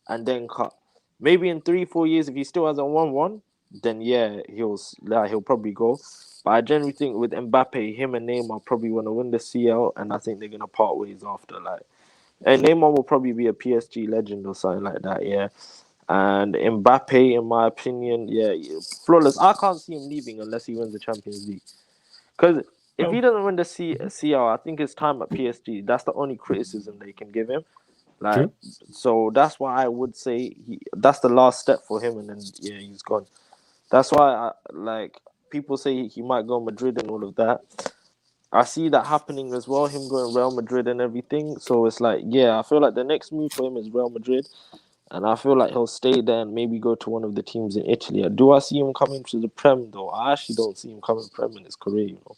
and then cut. Maybe in 3-4 years, if he still hasn't won one, then yeah, he'll probably go. But I generally think with Mbappe, him and Neymar probably want to win the CL, and I think they're going to part ways after. Like, and Neymar will probably be a PSG legend or something like that, yeah. And Mbappe, in my opinion, yeah, flawless. I can't see him leaving unless he wins the Champions League. Because if he doesn't win the CL, I think his time at PSG, that's the only criticism they can give him. Like, True. So that's why I would say that's the last step for him, and then yeah, he's gone. That's why people say he might go Madrid and all of that. I see that happening as well, him going Real Madrid and everything. So it's like, yeah, I feel like the next move for him is Real Madrid. And I feel like he'll stay there and maybe go to one of the teams in Italy. Do I see him coming to the Prem, though? I actually don't see him coming Prem in his career, you know.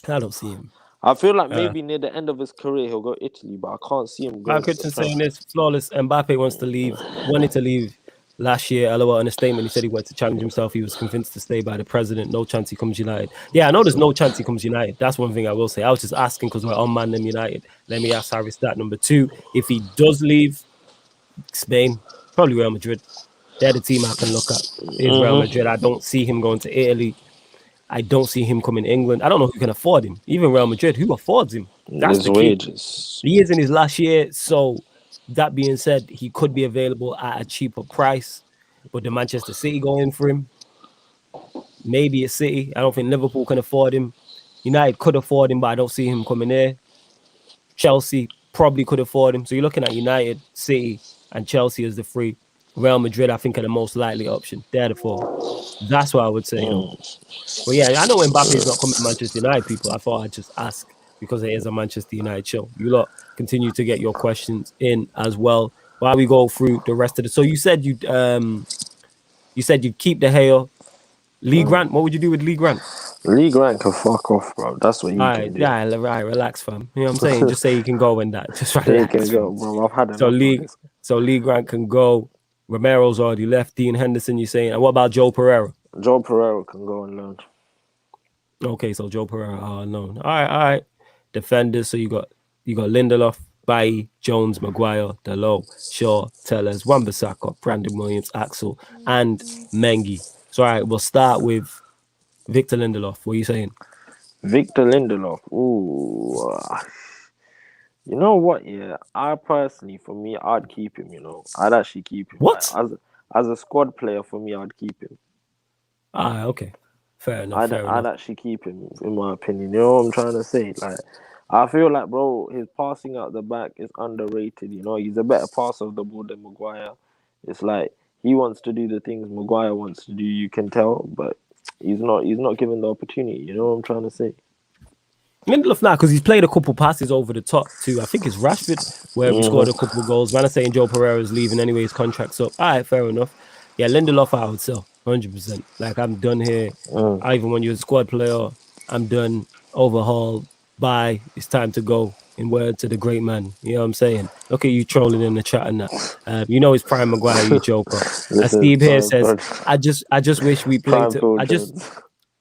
I don't see him. I feel like maybe near the end of his career, he'll go Italy, but I can't see him going to the Prem. Saying this, flawless, Mbappe wanted to leave last year. LOL, in a statement, he said he wanted to challenge himself. He was convinced to stay by the president. No chance he comes United. Yeah, I know there's no chance he comes United. That's one thing I will say. I was just asking because we're on ManDem United. Let me ask Harris that. Number two, if he does leave Spain, probably Real Madrid. They're the team I can look at. Is Real Madrid. I don't see him going to Italy. I don't see him coming to England. I don't know who can afford him. Even Real Madrid, who affords him? That's the key. He is in his last year, so That being said, he could be available at a cheaper price, but the Manchester City go in for him. Maybe a City. I don't think Liverpool can afford him. United could afford him, but I don't see him coming there. Chelsea probably could afford him. So you're looking at United, City, and Chelsea as the three. Real Madrid, I think, are the most likely option. They're the four. That's what I would say, though. But yeah, I know Mbappe is not coming to Manchester United, people. I thought I'd just ask because it is a Manchester United show. You lot continue to get your questions in as well while we go through the rest of the. So you said you'd keep De Gea. Lee Grant, what would you do with Lee Grant? Lee Grant can fuck off, bro. That's what he can do. Yeah, right, relax, fam. You know what I'm saying? Just say he can go and that. Just relax. He can go, bro. I've had enough of this. So Lee Grant can go. Romero's already left. Dean Henderson, you're saying. And what about Joe Pereira? Joe Pereira can go and learn. Okay, so Joe Pereira, no. All right. Defenders, so you got Lindelof, Bailly, Jones, Maguire, Dalot, Shaw, Tellers, Wan-Bissaka, Brandon Williams, Axel, and Mengi. So all right, we'll start with Victor Lindelof. What are you saying? Victor Lindelof. Ooh. You know what? Yeah, I personally, for me, I'd keep him. You know, I'd actually keep him. What? Like, as a squad player, for me, I'd keep him. Okay, fair enough. I'd actually keep him, in my opinion. You know what I'm trying to say? Like, I feel like, bro, his passing out the back is underrated. You know, he's a better passer of the ball than Maguire. It's like he wants to do the things Maguire wants to do. You can tell, but he's not given the opportunity. You know what I'm trying to say? Lindelof now, because he's played a couple passes over the top too. I think it's Rashford where he scored a couple of goals. Man, I'm saying Joe Pereira's leaving anyway. His contract's up. All right, fair enough. Yeah, Lindelof I would sell 100%. Like, I'm done here. I even when you're a squad player, I'm done. Overhaul. Bye. It's time to go. In word to the great man. You know what I'm saying? Look at you trolling in the chat and that. You know it's Prime Maguire, you joker. Steve here says, I just wish we played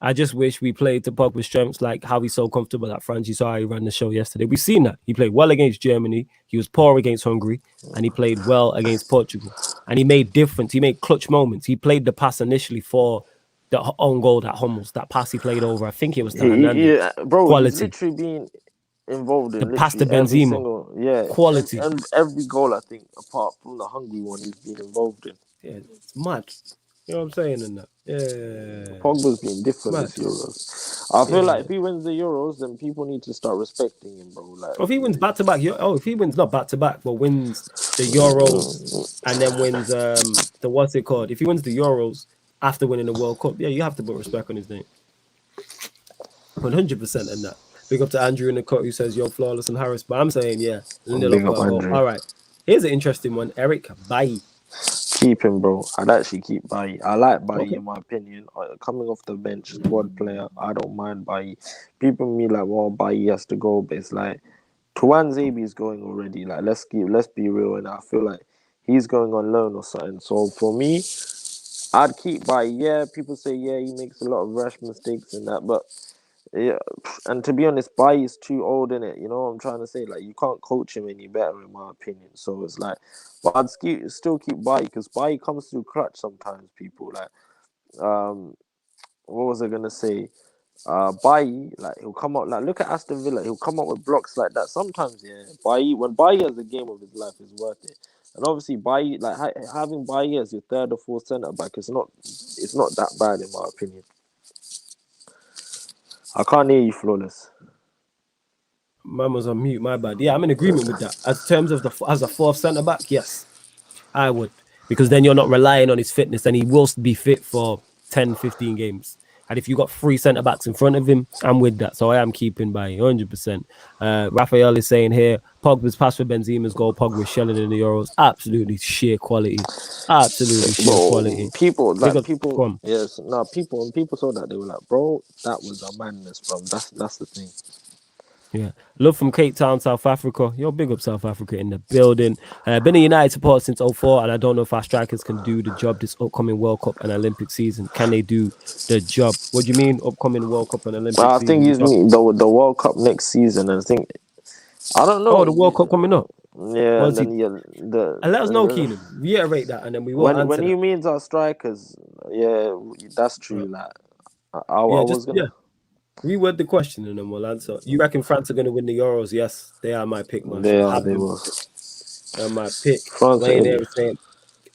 I just wish we played to Pogba's strengths, like how he's so comfortable at France. You saw how he ran the show yesterday. We've seen that. He played well against Germany. He was poor against Hungary. And he played well against Portugal. And he made difference. He made clutch moments. He played the pass initially for the own goal that Hummels. That pass he played over, I think it was to Fernandes. Yeah, bro, quality. He's literally being involved in the pass to Benzema. Quality. And every goal, I think, apart from the Hungary one, he's been involved in. Yeah, it's mad. You know what I'm saying in that? Yeah. Pogba's been different this Euros. I feel like if he wins the Euros, then people need to start respecting him, bro. Like, if he wins back-to-back, if he wins not back-to-back, but wins the Euros and then wins the what's it called? If he wins the Euros after winning the World Cup, yeah, you have to put respect on his name. 100% in that. Big up to Andrew in the cut who says, yo, Flawless and Harris. But I'm saying, yeah. All right. Here's an interesting one. Eric Bailly. Keep him, bro. I'd actually keep Bailly. I like Bailly in my opinion. Coming off the bench, squad player, I don't mind Bailly. People me like, well, Bailly has to go, but it's like Tuan Zabi is going already. Like, let's be real, and I feel like he's going on loan or something. So for me, I'd keep Bailly. Yeah, people say he makes a lot of rash mistakes and that, but yeah, and to be honest, Bailly is too old in it. You know what I'm trying to say? Like, you can't coach him any better, in my opinion. So it's like, but I'd still keep Bailly because Bailly comes through clutch sometimes. People like, what was I gonna say? Bailly, like, he'll come out, like, look at Aston Villa. He'll come out with blocks like that. Sometimes, yeah, when Bailly has a game of his life, is worth it. And obviously, Bailly, like having Bailly as your third or fourth centre back, it's not that bad in my opinion. I can't hear you, Flawless. Man was on mute, my bad. Yeah, I'm in agreement with that. As terms of as a fourth centre back, yes, I would. Because then you're not relying on his fitness and he will be fit for 10, 15 games. And if you got 3 centre backs in front of him, I'm with that. So I am keeping by 100%. Raphael is saying here, Pogba's pass for Benzema's goal, Pogba shelling in the Euros. Absolutely sheer quality. Absolutely sheer quality. People saw that, they were like, bro, that was a madness, bro. That's the thing. Yeah. Love from Cape Town, South Africa. Yo, big up South Africa in the building. Been a United supporter since 2004, and I don't know if our strikers can do the job this upcoming World Cup and Olympic season. Can they do the job? What do you mean, upcoming World Cup and Olympic season? I think he's the World Cup next season, and I don't know. Oh, the World Cup coming up? Yeah, and let us know, Keenan. Reiterate that, and then we will answer when he means our strikers, yeah, that's true. Like, I was gonna... Reword the question and then we'll answer. You reckon France are going to win the Euros? Yes, they are my pick, man. They will. And my pick, France or Wayne Italy. there saying,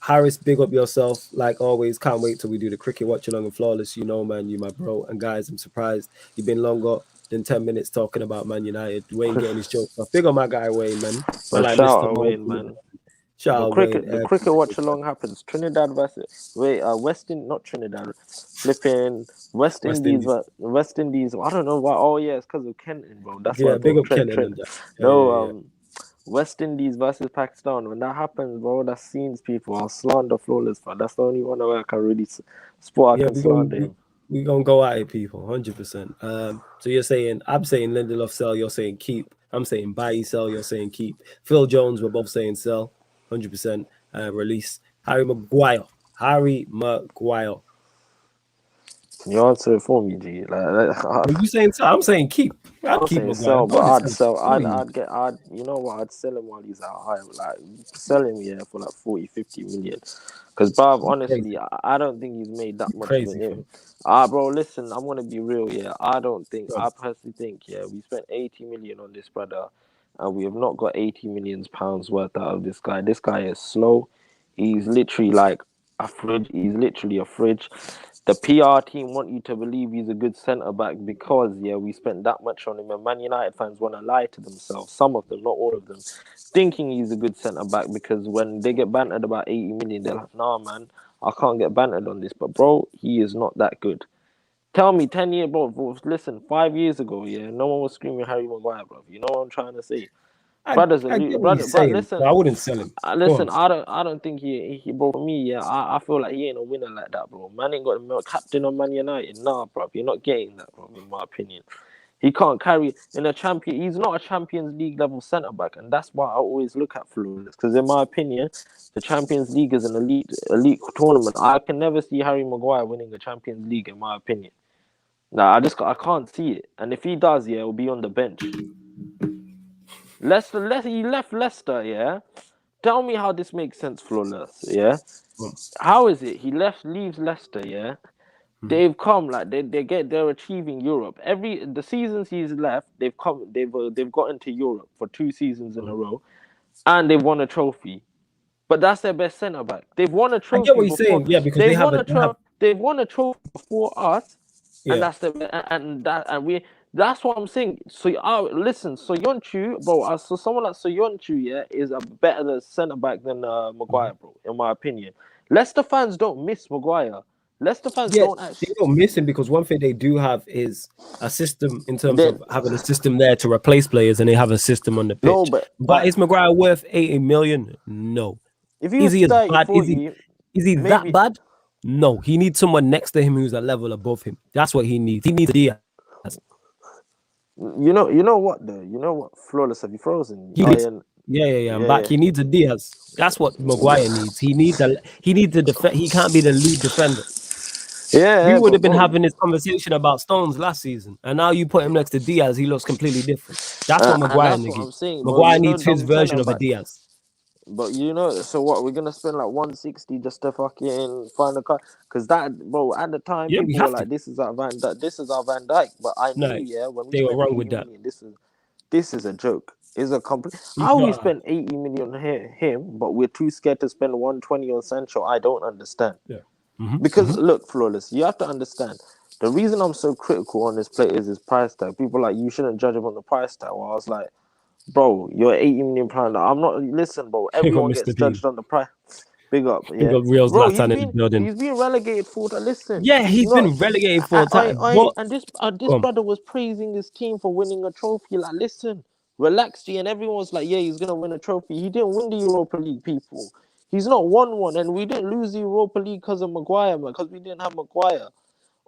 Harris, big up yourself. Like always, can't wait till we do the cricket watch along and flawless. You know, man, you my bro. And guys, I'm surprised you've been longer than 10 minutes talking about Man United. Wayne getting his jokes off. Big on my guy Wayne, man. I But like shout Mr. out Mo. Wayne, man. Shout out Wayne. The cricket watch along happens. Trinidad versus not Trinidad, flipping West Indies. West Indies. I don't know why. Oh yeah, it's because of Kenton, bro. That's why I big thought up Kenton. West Indies versus Pakistan. When that happens, bro, that's scenes. People. I'll slander Flawless, but that's the only one where I can really sport. I can slander him. We're gonna go at it, people, 100%. So you're saying, I'm saying Lindelof sell, you're saying keep. I'm saying buy, sell, you're saying keep. Phil Jones, we're both saying sell, 100%. Release. Harry Maguire. You answer it for me, G. Are you saying sell? I'm saying keep. I'm saying Maguire. sell, but I'd sell. You know what? I'd sell him while he's out high. Like, sell him, for like 40, 50 million. Because, bruv, honestly, I don't think he's made that much of it. Bro, listen, I'm going to be real, I personally think, we spent 80 million on this brother, and we have not got 80 million pounds worth out of this guy. This guy is slow. He's literally like a fridge. He's literally a fridge. The PR team want you to believe he's a good centre-back because, we spent that much on him. And Man United fans want to lie to themselves, some of them, not all of them, thinking he's a good centre-back because when they get bantered about 80 million, they're like, nah, man, I can't get bantered on this. But, bro, he is not that good. Tell me, 10 years, bro, listen, 5 years ago, no one was screaming Harry Maguire, bro. You know what I'm trying to say? I get what you're saying, listen, but I wouldn't sell him. Listen, I don't think he bro. For me, I feel like he ain't a winner like that, bro. Man ain't got a captain on Man United. Nah, bro, you're not getting that, bro. In my opinion, he can't carry in a champion. He's not a Champions League level centre back, and that's why I always look at Flawless. Because in my opinion, the Champions League is an elite tournament. I can never see Harry Maguire winning a Champions League. In my opinion, I can't see it. And if he does, it'll be on the bench. He left Leicester, Tell me how this makes sense, Flawless, How is it he leaves Leicester, They've come they're achieving Europe. The seasons he's left, they've got into Europe for 2 seasons in a row, and they've won a trophy. But that's their best centre back. They've won a trophy. I get what you're saying, because they've won a trophy before us, and that's what I'm saying. So listen, Soyuncu, bro. So someone like Soyuncu, is a better centre back than Maguire, bro. In my opinion, Leicester fans don't miss Maguire. Leicester fans don't actually. They don't miss him because one thing they do have is a system in terms of having a system there to replace players, and they have a system on the pitch. No, but is Maguire worth 80 million? No. If he is he that bad? No. He needs someone next to him who's a level above him. That's what he needs. He needs Diaz. You know what though? You know what? Flawless, have you frozen? I'm back. He needs a Diaz. That's what Maguire needs. He needs to defend. He can't be the lead defender. We would have been having this conversation about Stones last season, and now you put him next to Diaz, he looks completely different. That's what Maguire needs. Maguire needs his version of a Diaz. But so what? We're gonna spend like 160 just to fucking find a car, because that, bro. At the time, people were like, "This is our Van Dijk." But I knew, when we were wrong with that. This is a joke. It's a complete. How we spent 80 million on him, but we're too scared to spend 120 on Sancho. I don't understand. Yeah. Because look, Flawless, you have to understand. The reason I'm so critical on this player is his price tag. People are like, you shouldn't judge him on the price tag. Well, I was like, bro, you're 80 million pounds. I'm not. Listen, bro. Everyone gets judged on the price. Big up, yeah. Bro, he's been relegated 4 times. Listen, he's been relegated 4 times. And this brother was praising his team for winning a trophy. Like, listen, relax, G. And everyone was like, he's gonna win a trophy. He didn't win the Europa League, people. He's not won one, and we didn't lose the Europa League because of Maguire, man. Because we didn't have Maguire.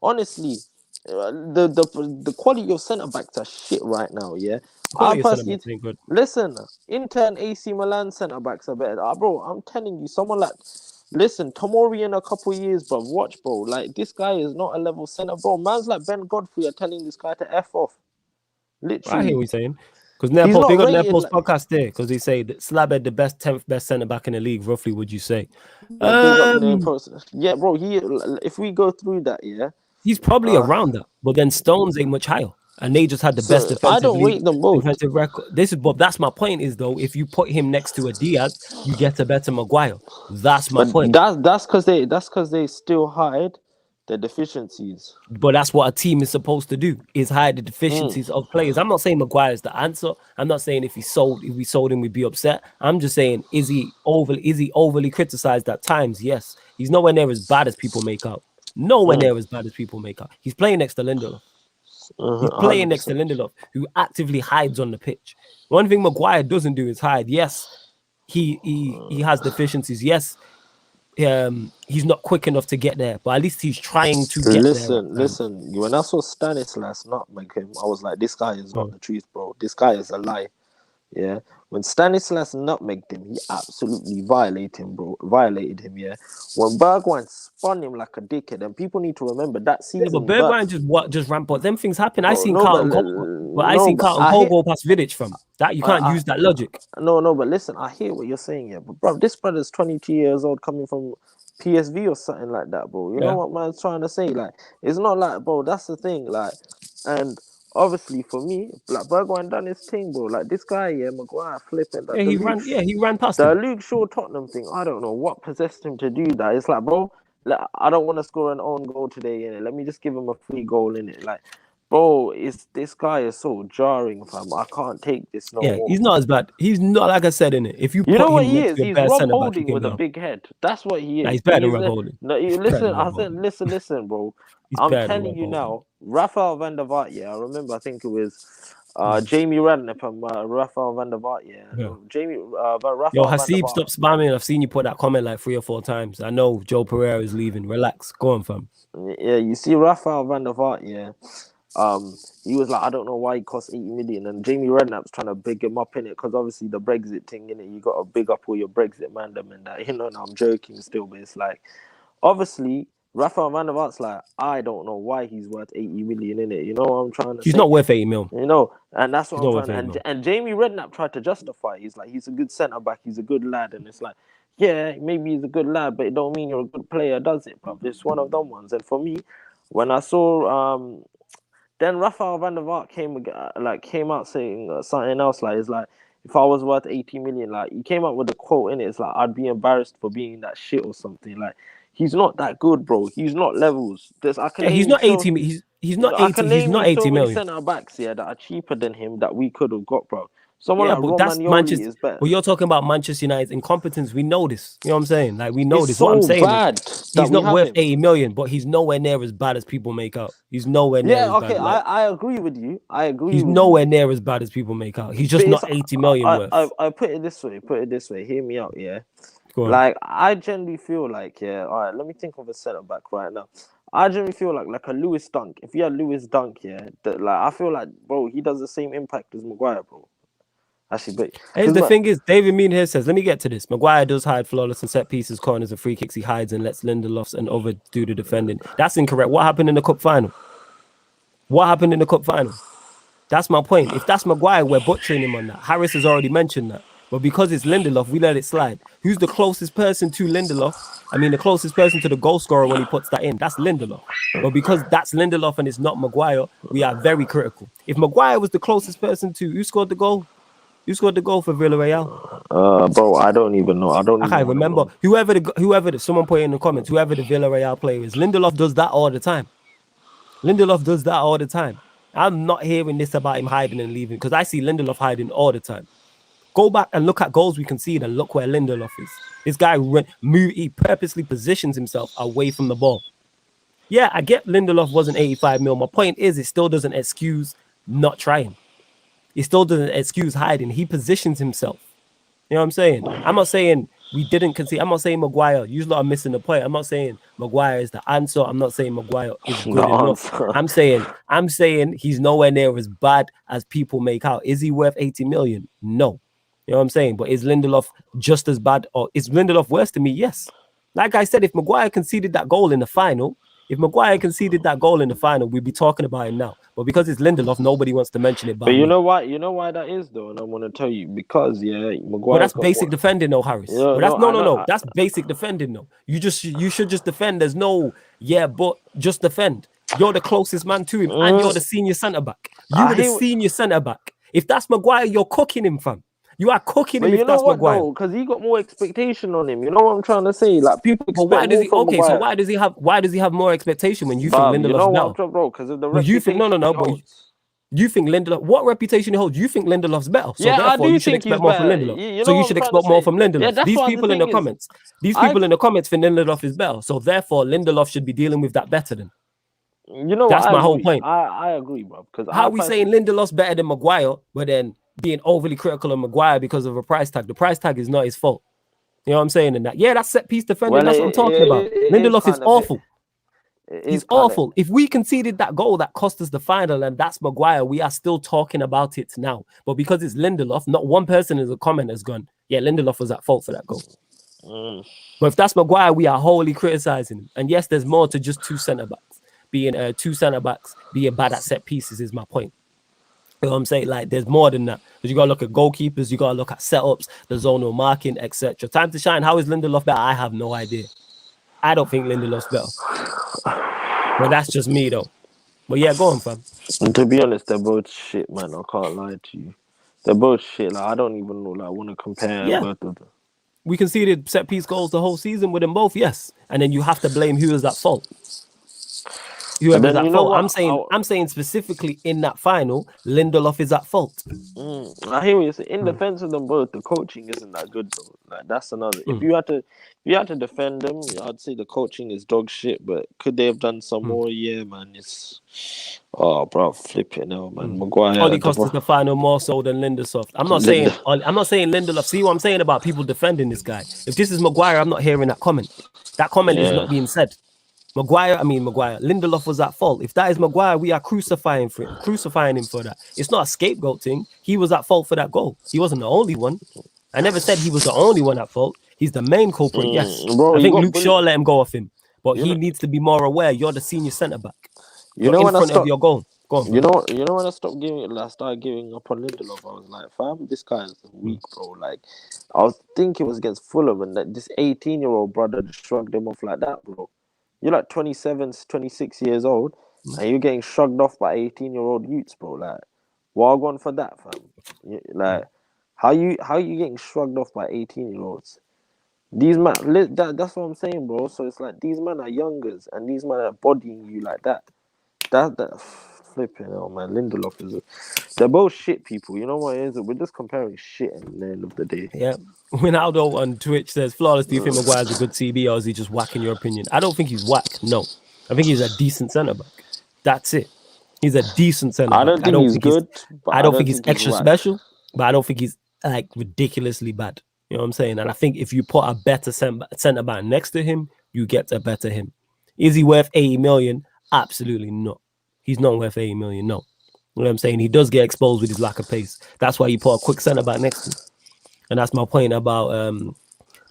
Honestly, the quality of centre backs are shit right now. I personally listen. Inter and AC Milan centre backs are better. Bro, I'm telling you, someone like Tomori in a couple of years, bro. Watch, bro. Like, this guy is not a level centre, bro. Man's like Ben Godfrey are telling this guy to F off. Literally, I hear what you're saying. Because Nepo, big on Nepo's podcast there, because they say that Slabhead the 10th best centre back in the league. Roughly, would you say? Bro. If we go through that, he's probably around that. But then Stones ain't much higher. and they just had the best I don't rate them both. defensive record. This is, but that's my point. Is though, if you put him next to a Diaz, you get a better Maguire. That's my point. That's because they still hide the deficiencies. But that's what a team is supposed to do: is hide the deficiencies of players. I'm not saying Maguire is the answer. I'm not saying if we sold him, we'd be upset. I'm just saying, is he overly criticized at times? Yes, he's nowhere near as bad as people make out. Nowhere near as bad as people make out. He's playing next to Lindelof. He's playing 100%. Next to Lindelof, who actively hides on the pitch. One thing Maguire doesn't do is hide. Yes, he has deficiencies. Yes, he's not quick enough to get there, but at least he's trying to get there. Listen. When I saw Stanislas nutmeg him, I was like, this guy is not the truth, bro. This guy is a lie. Yeah. When Stanislas nutmegged him, he absolutely violated him, yeah. When Bergwijn spun him like a dickhead, and people need to remember that season. Yeah, but Bergwijn just rampant. Them things happen. I seen Carlton Cole go past Vidic from that. You can't use that logic. No, but listen, I hear what you're saying, yeah. But bro, this brother's 22 years old, coming from PSV or something like that, bro. You know what man's trying to say? Like, it's not like, bro, that's the thing. Like, and obviously for me, like Bergwijn done his thing, bro. Like this guy, Maguire flipping. Like, he ran past the him. Luke Shaw Tottenham thing. I don't know what possessed him to do that. It's like, bro, like, I don't want to score an own goal today, innit? Let me just give him a free goal, innit? Like, bro, this guy is so jarring, fam. I can't take this no more. He's not as bad. He's not, like I said, innit? If you know what he is? He's Rob Holding with a big head. That's what he is. Nah, he's better than Rob Holding. No, listen, bro. I'm telling you now, Rafael van der Vaart, I remember, I think it was Jamie Redknapp and Rafael van der Vaart, Hasib, stop spamming. I've seen you put that comment like 3 or 4 times. I know Joe Pereira is leaving. Relax. Go on, fam. Yeah, you see Rafael van der Vaart, he was like, I don't know why he cost 80 million, and Jamie Redknapp's trying to big him up in it, because obviously the Brexit thing, in it, you got to big up all your Brexit ManDem and that, and I'm joking still, but it's like, obviously, Rafael van der Vaart's like, I don't know why he's worth 80 million in it. You know what I'm trying to say? He's not worth 80 mil. You know, and that's what I'm trying to... And Jamie Redknapp tried to justify. He's like, he's a good centre-back, he's a good lad, and it's like, yeah, maybe he's a good lad, but it don't mean you're a good player, does it, bro? It's one of them ones. And for me, when I saw... then Rafael van der Vaart came out saying something else, like, it's like, if I was worth 80 million, like, he came out with a quote in it, it's like, I'd be embarrassed for being that shit or something, like, he's not that good, bro. He's not levels. He's not 80. He's not 80. He's not 80 million. Centre backs that are cheaper than him that we could have got, bro. Someone like Romagnoli is better. But you're talking about Manchester United's incompetence. We know this. You know what I'm saying? Like, we know this. What I'm saying is, he's not worth 80 million, but he's nowhere near as bad as people make out. He's nowhere near as bad. Yeah, okay, I agree with you. He's nowhere near as bad as people make out. He's just not 80 million worth. I put it this way. Hear me out, yeah? Like, I generally feel like, all right, let me think of a centre-back right now. I generally feel like a Lewis Dunk. If you had Lewis Dunk, I feel like, bro, he does the same impact as Maguire, bro. Actually, but the thing is, David Mean here says, let me get to this. Maguire does hide flawless and set pieces, corners, and free kicks. He hides and lets Lindelof and overdo the defending. That's incorrect. What happened in the cup final? That's my point. If that's Maguire, we're butchering him on that. Harris has already mentioned that. But because it's Lindelof, we let it slide. Who's the closest person to Lindelof? I mean, the closest person to the goal scorer when he puts that in. That's Lindelof. But because that's Lindelof and it's not Maguire, we are very critical. If Maguire was the closest person to... Who scored the goal? Who scored the goal for Villarreal? Bro, I don't even know. I can't remember. Someone put it in the comments, whoever the Villarreal player is. Lindelof does that all the time. I'm not hearing this about him hiding and leaving, because I see Lindelof hiding all the time. Go back and look at goals we concede and look where Lindelof is. This guy, he purposely positions himself away from the ball. Yeah, I get Lindelof wasn't 85 mil. My point is, it still doesn't excuse not trying. It still doesn't excuse hiding. He positions himself. You know what I'm saying? I'm not saying we didn't concede. I'm not saying Maguire. You lot are missing the point. I'm not saying Maguire is the answer. I'm not saying Maguire is good enough. I'm saying he's nowhere near as bad as people make out. Is he worth 80 million? No. You know what I'm saying? But is Lindelof just as bad, or is Lindelof worse to me? Yes. Like I said, if Maguire conceded that goal in the final, we'd be talking about him now. But because it's Lindelof, nobody wants to mention it. But you know why? You know why that is, though, and I'm going to tell you, because Maguire. But that's basic defending, though, Harris. No. That's basic defending, though. You should just defend. There's no but just defend. You're the closest man to him, and you're the senior centre back. You were the senior centre back. If that's Maguire, you're cooking him, fam. You are cooking him if that's Maguire. Because he got more expectation on him. You know what I'm trying to say? Like people expect why does more he? from Okay, Maguire. so why does he have more expectation when you think Lindelof's you know better? what, bro? Because of the Well, you think reputation. but you think Lindelof? What reputation he holds? You think Lindelof's better? So Yeah, therefore, I do you should think expect he's more better. from Lindelof. You know So you what should I'm trying expect to more say? from Lindelof. Yeah, that's These what the people in the thing is. comments, in the comments think Lindelof is better. So therefore, Lindelof should be dealing with that better than. You know, That's what, my whole point. I agree, bro. Because how are we saying Lindelof's better than Maguire, but then being overly critical of Maguire because of a price tag? The price tag is not his fault. You know what I'm saying? In that, yeah, that's set piece defending. That's what I'm talking about. Lindelof is awful. He's awful. If we conceded that goal that cost us the final, and that's Maguire, we are still talking about it now. But because it's Lindelof, not one person in the comment has gone, yeah, Lindelof was at fault for that goal. But if that's Maguire, we are wholly criticizing him. And yes, there's more to just two centre backs being bad at set pieces is my point. You know what I'm saying? Like, there's more than that. Because you got to look at goalkeepers, you got to look at setups, the zonal marking, etc. Time to shine. How is Lindelof better? I have no idea. I don't think Lindelof's better. But that's just me, though. But yeah, go on, fam. And to be honest, they're both shit, man. I can't lie to you. They're both shit. Like, I don't even know. Like, I want to compare both of them. We conceded set piece goals the whole season with them both, yes. And then you have to blame who is at fault. Whoever's at fault. I'm saying specifically in that final, Lindelof is at fault. I hear what you're saying. In defense of them both, the coaching isn't that good though. Like, that's another. If you had to defend them, I'd say the coaching is dog shit. But could they have done some more? Yeah, man. It's bro, flipping out, man. Maguire only cost us the final more so than Lindelof. I'm not saying Lindelof. See what I'm saying about people defending this guy. If this is Maguire, I'm not hearing that comment. That comment is not being said. Lindelof was at fault. If that is Maguire, we are crucifying him for that. It's not a scapegoat thing. He was at fault for that goal. He wasn't the only one. I never said he was the only one at fault. He's the main culprit, yes. Bro, I think Luke Shaw let him go off him. But he needs to be more aware. You're the senior centre-back. You're in front of your goal. Go on, you know when I started giving up on Lindelof, I was like, fam, this guy's weak, bro. Like, I was thinking it was against Fulham, and that this 18-year-old brother just shrugged him off like that, bro. You're like 27, 26 years old, and you're getting shrugged off by 18-year-old youths, bro. Like, well gone for that, fam. Like, how you getting shrugged off by 18-year-olds? These man, that's what I'm saying, bro. So it's like these men are youngers, and these men are bodying you like that. That flipping hell, man. Lindelof they're both shit people. You know what it is? We're just comparing shit at the end of the day. Yeah. Ronaldo on Twitch says, Flawless, do you think Maguire's a good CB or is he just whack in your opinion? I don't think he's whack. No. I think he's a decent centre-back. That's it. He's a decent centre-back. I don't think he's good. I don't think he's extra special, but I don't think he's like ridiculously bad. You know what I'm saying? And I think if you put a better centre-back next to him, you get a better him. Is he worth 80 million? Absolutely not. He's not worth 80 million, no. You know what I'm saying? He does get exposed with his lack of pace. That's why you put a quick centre-back next to him. And that's my point about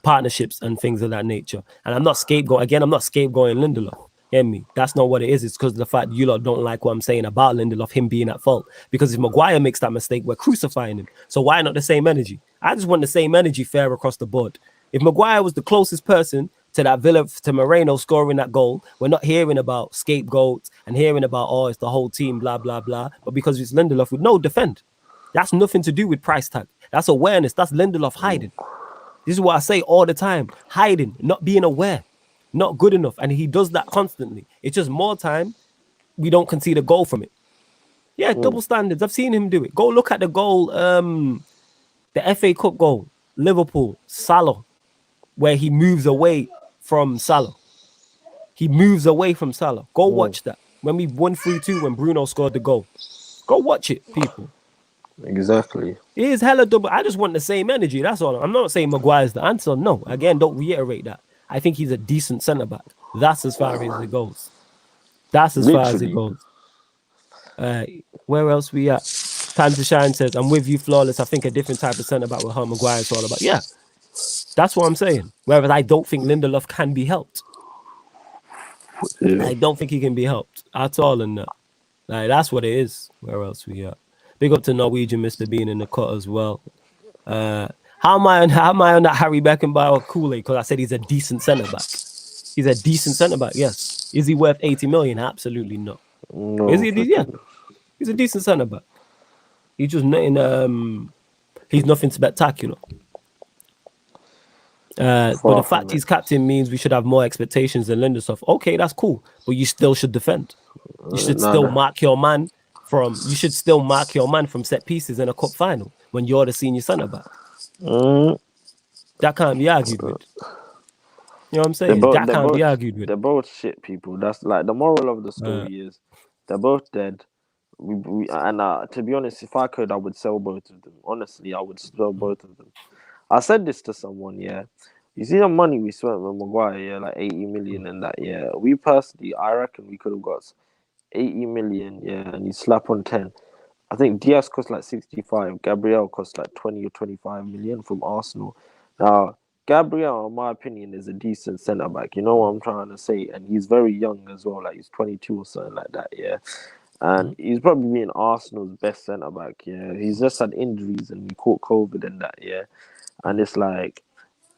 partnerships and things of that nature. And I'm not scapegoating Lindelof. Hear me? That's not what it is. It's because of the fact you lot don't like what I'm saying about Lindelof, him being at fault. Because if Maguire makes that mistake, we're crucifying him. So why not the same energy? I just want the same energy fair across the board. If Maguire was the closest person to that to Moreno scoring that goal, we're not hearing about scapegoats and hearing about, it's the whole team, blah, blah, blah. But because it's Lindelof, with no defend. That's nothing to do with price tag. That's awareness. That's Lindelof hiding. This is what I say all the time. Hiding, not being aware, not good enough. And he does that constantly. It's just more time we don't concede a goal from it. Yeah, double standards. I've seen him do it. Go look at the goal, the FA Cup goal, Liverpool, Salah, where he moves away from Salah. Go watch that. When we won 3-2, when Bruno scored the goal. Go watch it, people. Exactly. It is hella double. I just want the same energy. That's all. I'm not saying Maguire's the answer. No. Again, don't reiterate that. I think he's a decent centre-back. That's as far as it goes. Where else we at? Time to Shine says, I'm with you, Flawless. I think a different type of centre-back with how Maguire is all about. Yeah. That's what I'm saying. Whereas I don't think Lindelof can be helped. I don't think he can be helped at all in that. Like, that's what it is. Where else we at? Big up to Norwegian Mr. Bean in the cut as well. How am I on that Harry Beckenbauer Kool-Aid? Because I said he's a decent centre-back. He's a decent centre-back, yes. Is he worth 80 million? Absolutely not. No, is he? Yeah. He's a decent centre back. He's just nothing. He's nothing spectacular. But Far the from fact it. he's captain means we should have more expectations than Lindelof. Okay, that's cool, but you still should defend. You should No, still no. mark your man from. You should still mark your man from set pieces in a cup final when you're the senior centre back. That can't be argued with. You know what I'm They're saying? both, That they're can't be both, argued with. they're both shit people. That's like the moral of the story is they're both dead. To be honest, if I could, I would sell both of them. Honestly, I would sell both of them. I said this to someone, yeah. You see the money we spent with Maguire, yeah, like 80 million and that, yeah. We personally, I reckon we could have got 80 million, yeah, and you slap on 10. I think Diaz cost like 65. Gabriel cost like 20 or 25 million from Arsenal. Now, Gabriel, in my opinion, is a decent centre back. You know what I'm trying to say? And he's very young as well. Like he's 22 or something like that, yeah. And he's probably been Arsenal's best centre back, yeah. He's just had injuries and he caught COVID and that, yeah. And it's like,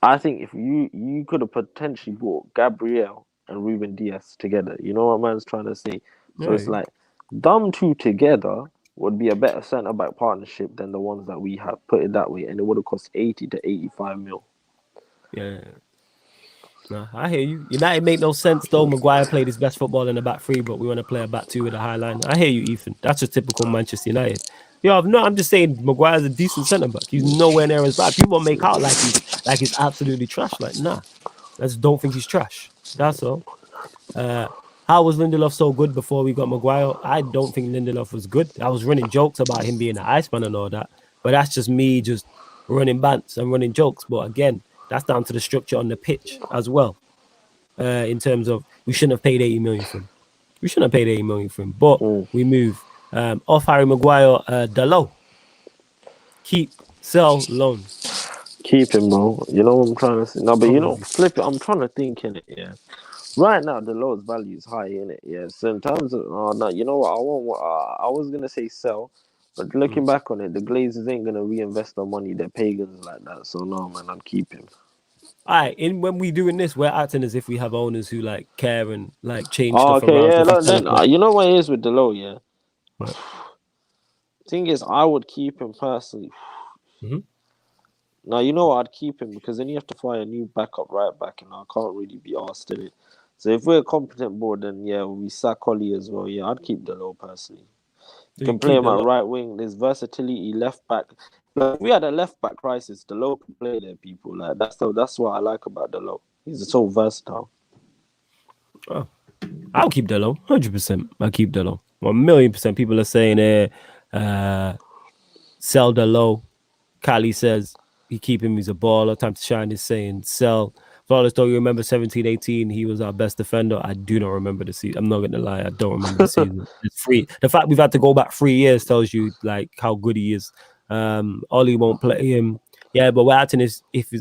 I think if you could have potentially bought Gabriel and Ruben Diaz together, you know what man's trying to say? So it's Yeah, like them two together would be a better centre back partnership than the ones that we have. Put it that way, and it would have cost 80 to 85 mil. yeah. Nah, I hear you. United make no sense though. Maguire played his best football in the back three, but we want to play a back two with a high line. I hear you, Ethan. That's just typical Manchester United. Yo, no, I'm just saying Maguire's a decent centre back. He's nowhere near as bad. People make out like he's absolutely trash. Like, nah, I just don't think he's trash. That's all. How was Lindelof so good before we got Maguire? I don't think Lindelof was good. I was running jokes about him being an Iceman and all that, but that's just me just running bants and running jokes. But again, that's down to the structure on the pitch as well. In terms of we shouldn't have paid 80 million for him. We shouldn't have paid 80 million for him, but we move. Off Harry Maguire, Dalot. Keep, sell, loan. Keep him, bro. You know what I'm trying to say? No, but you know, Probably. flip it. I'm trying to think in it, yeah. Right now, the lowest value is high in it, yeah. So in terms of, no, you know what? I was gonna say sell, but looking back on it, the Glazers ain't gonna reinvest their money. They're pagans like that. So no, man, I'd keep him. All right, when we doing this, we're acting as if we have owners who like care and like change Oh, stuff okay, around. So yeah. if we Then sell it, you know what it is with Delo, yeah. right. Thing is, I would keep him personally. Mm-hmm. Now you know I'd keep him because then you have to find a new backup right back, and I can't really be asked in it. So if we're a competent board, then yeah, we sack Ollie as well. Yeah, I'd keep Delo personally. So you Can play keep him the at low. right wing. There's versatility, left back. Like, if we had a left back crisis, Delo can play there. People like that's what I like about Delo. He's so versatile. Oh, I'll keep the low. 100%. I'll keep the low. 1,000,000%. People are saying sell the low. Kali says he keep him. He's a baller. Time to shine is saying sell. Flawless, though, you remember 17-18, he was our best defender. I do not remember the season. I'm not going to lie. I don't remember the season. It's free. The fact we've had to go back 3 years tells you like how good he is. Ollie won't play him. Yeah, but we're acting as if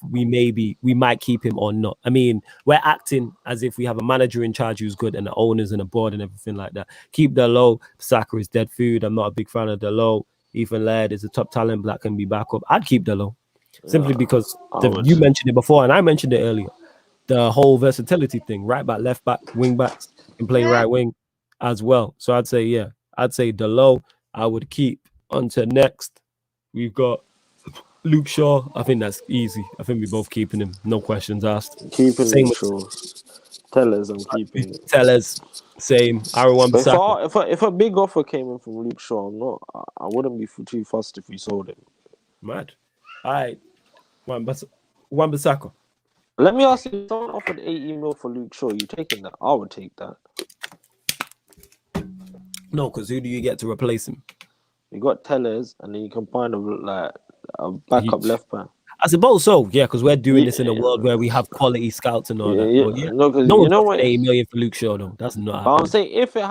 we might keep him or not. I mean, we're acting as if we have a manager in charge who's good and the owners and the board and everything like that. Keep the low. Saka is dead food. I'm not a big fan of the low. Ethan Laird is a top talent that can be back up. I'd keep the low. Simply because I would. you mentioned it before and I mentioned it earlier. The whole versatility thing, right back, left back, wing backs can play right wing as well. So I'd say, yeah, I'd say the low I would keep. On to next. We've got Luke Shaw. I think that's easy. I think we're both keeping him. No questions asked. Keeping Same Luke with Shaw. Tell us I'm keeping it. Tellers. Same. Aaron But Wan-Bissaka. if a big offer came in from Luke Shaw, I wouldn't be too fussed if we sold him. Mad. All right. Wan-Bissaka. Let me ask you, if someone offered 80 mil for Luke Shaw, you taking that? I would take that. No, because who do you get to replace him? You got Tellers, and then you can find a backup left back. I suppose so, yeah, because we're doing this in a world where we have quality scouts and all that. But yeah, No, because no you one's know offering what? 80 million for Luke Shaw, though. That's not But I'm happening. saying if it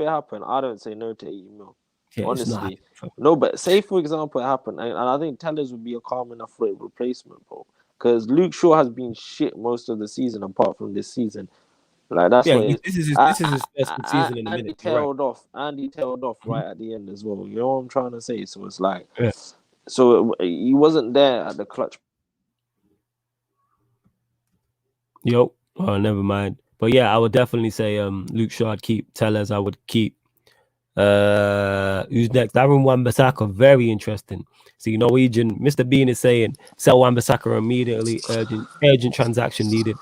happened, I don't say no to 80 mil. Yeah, it's not Honestly, happening. no. But say for example it happened, and I think Tellers would be a calm enough rate replacement, bro. Because Luke Shaw has been shit most of the season, apart from this season. Like that's Yeah, what it this is. is his first good season in a minute. You're right. Andy tailed off right at the end as well. You know what I'm trying to say? So it's like, Yeah. so he wasn't there at the clutch. Yo, never mind. But yeah, I would definitely say Luke Shaw I'd keep. Tellers I would keep. Who's next? Aaron Wan-Bissaka, very interesting. See, Norwegian Mr. Bean is saying sell Wan-Bissaka immediately. Urgent transaction needed.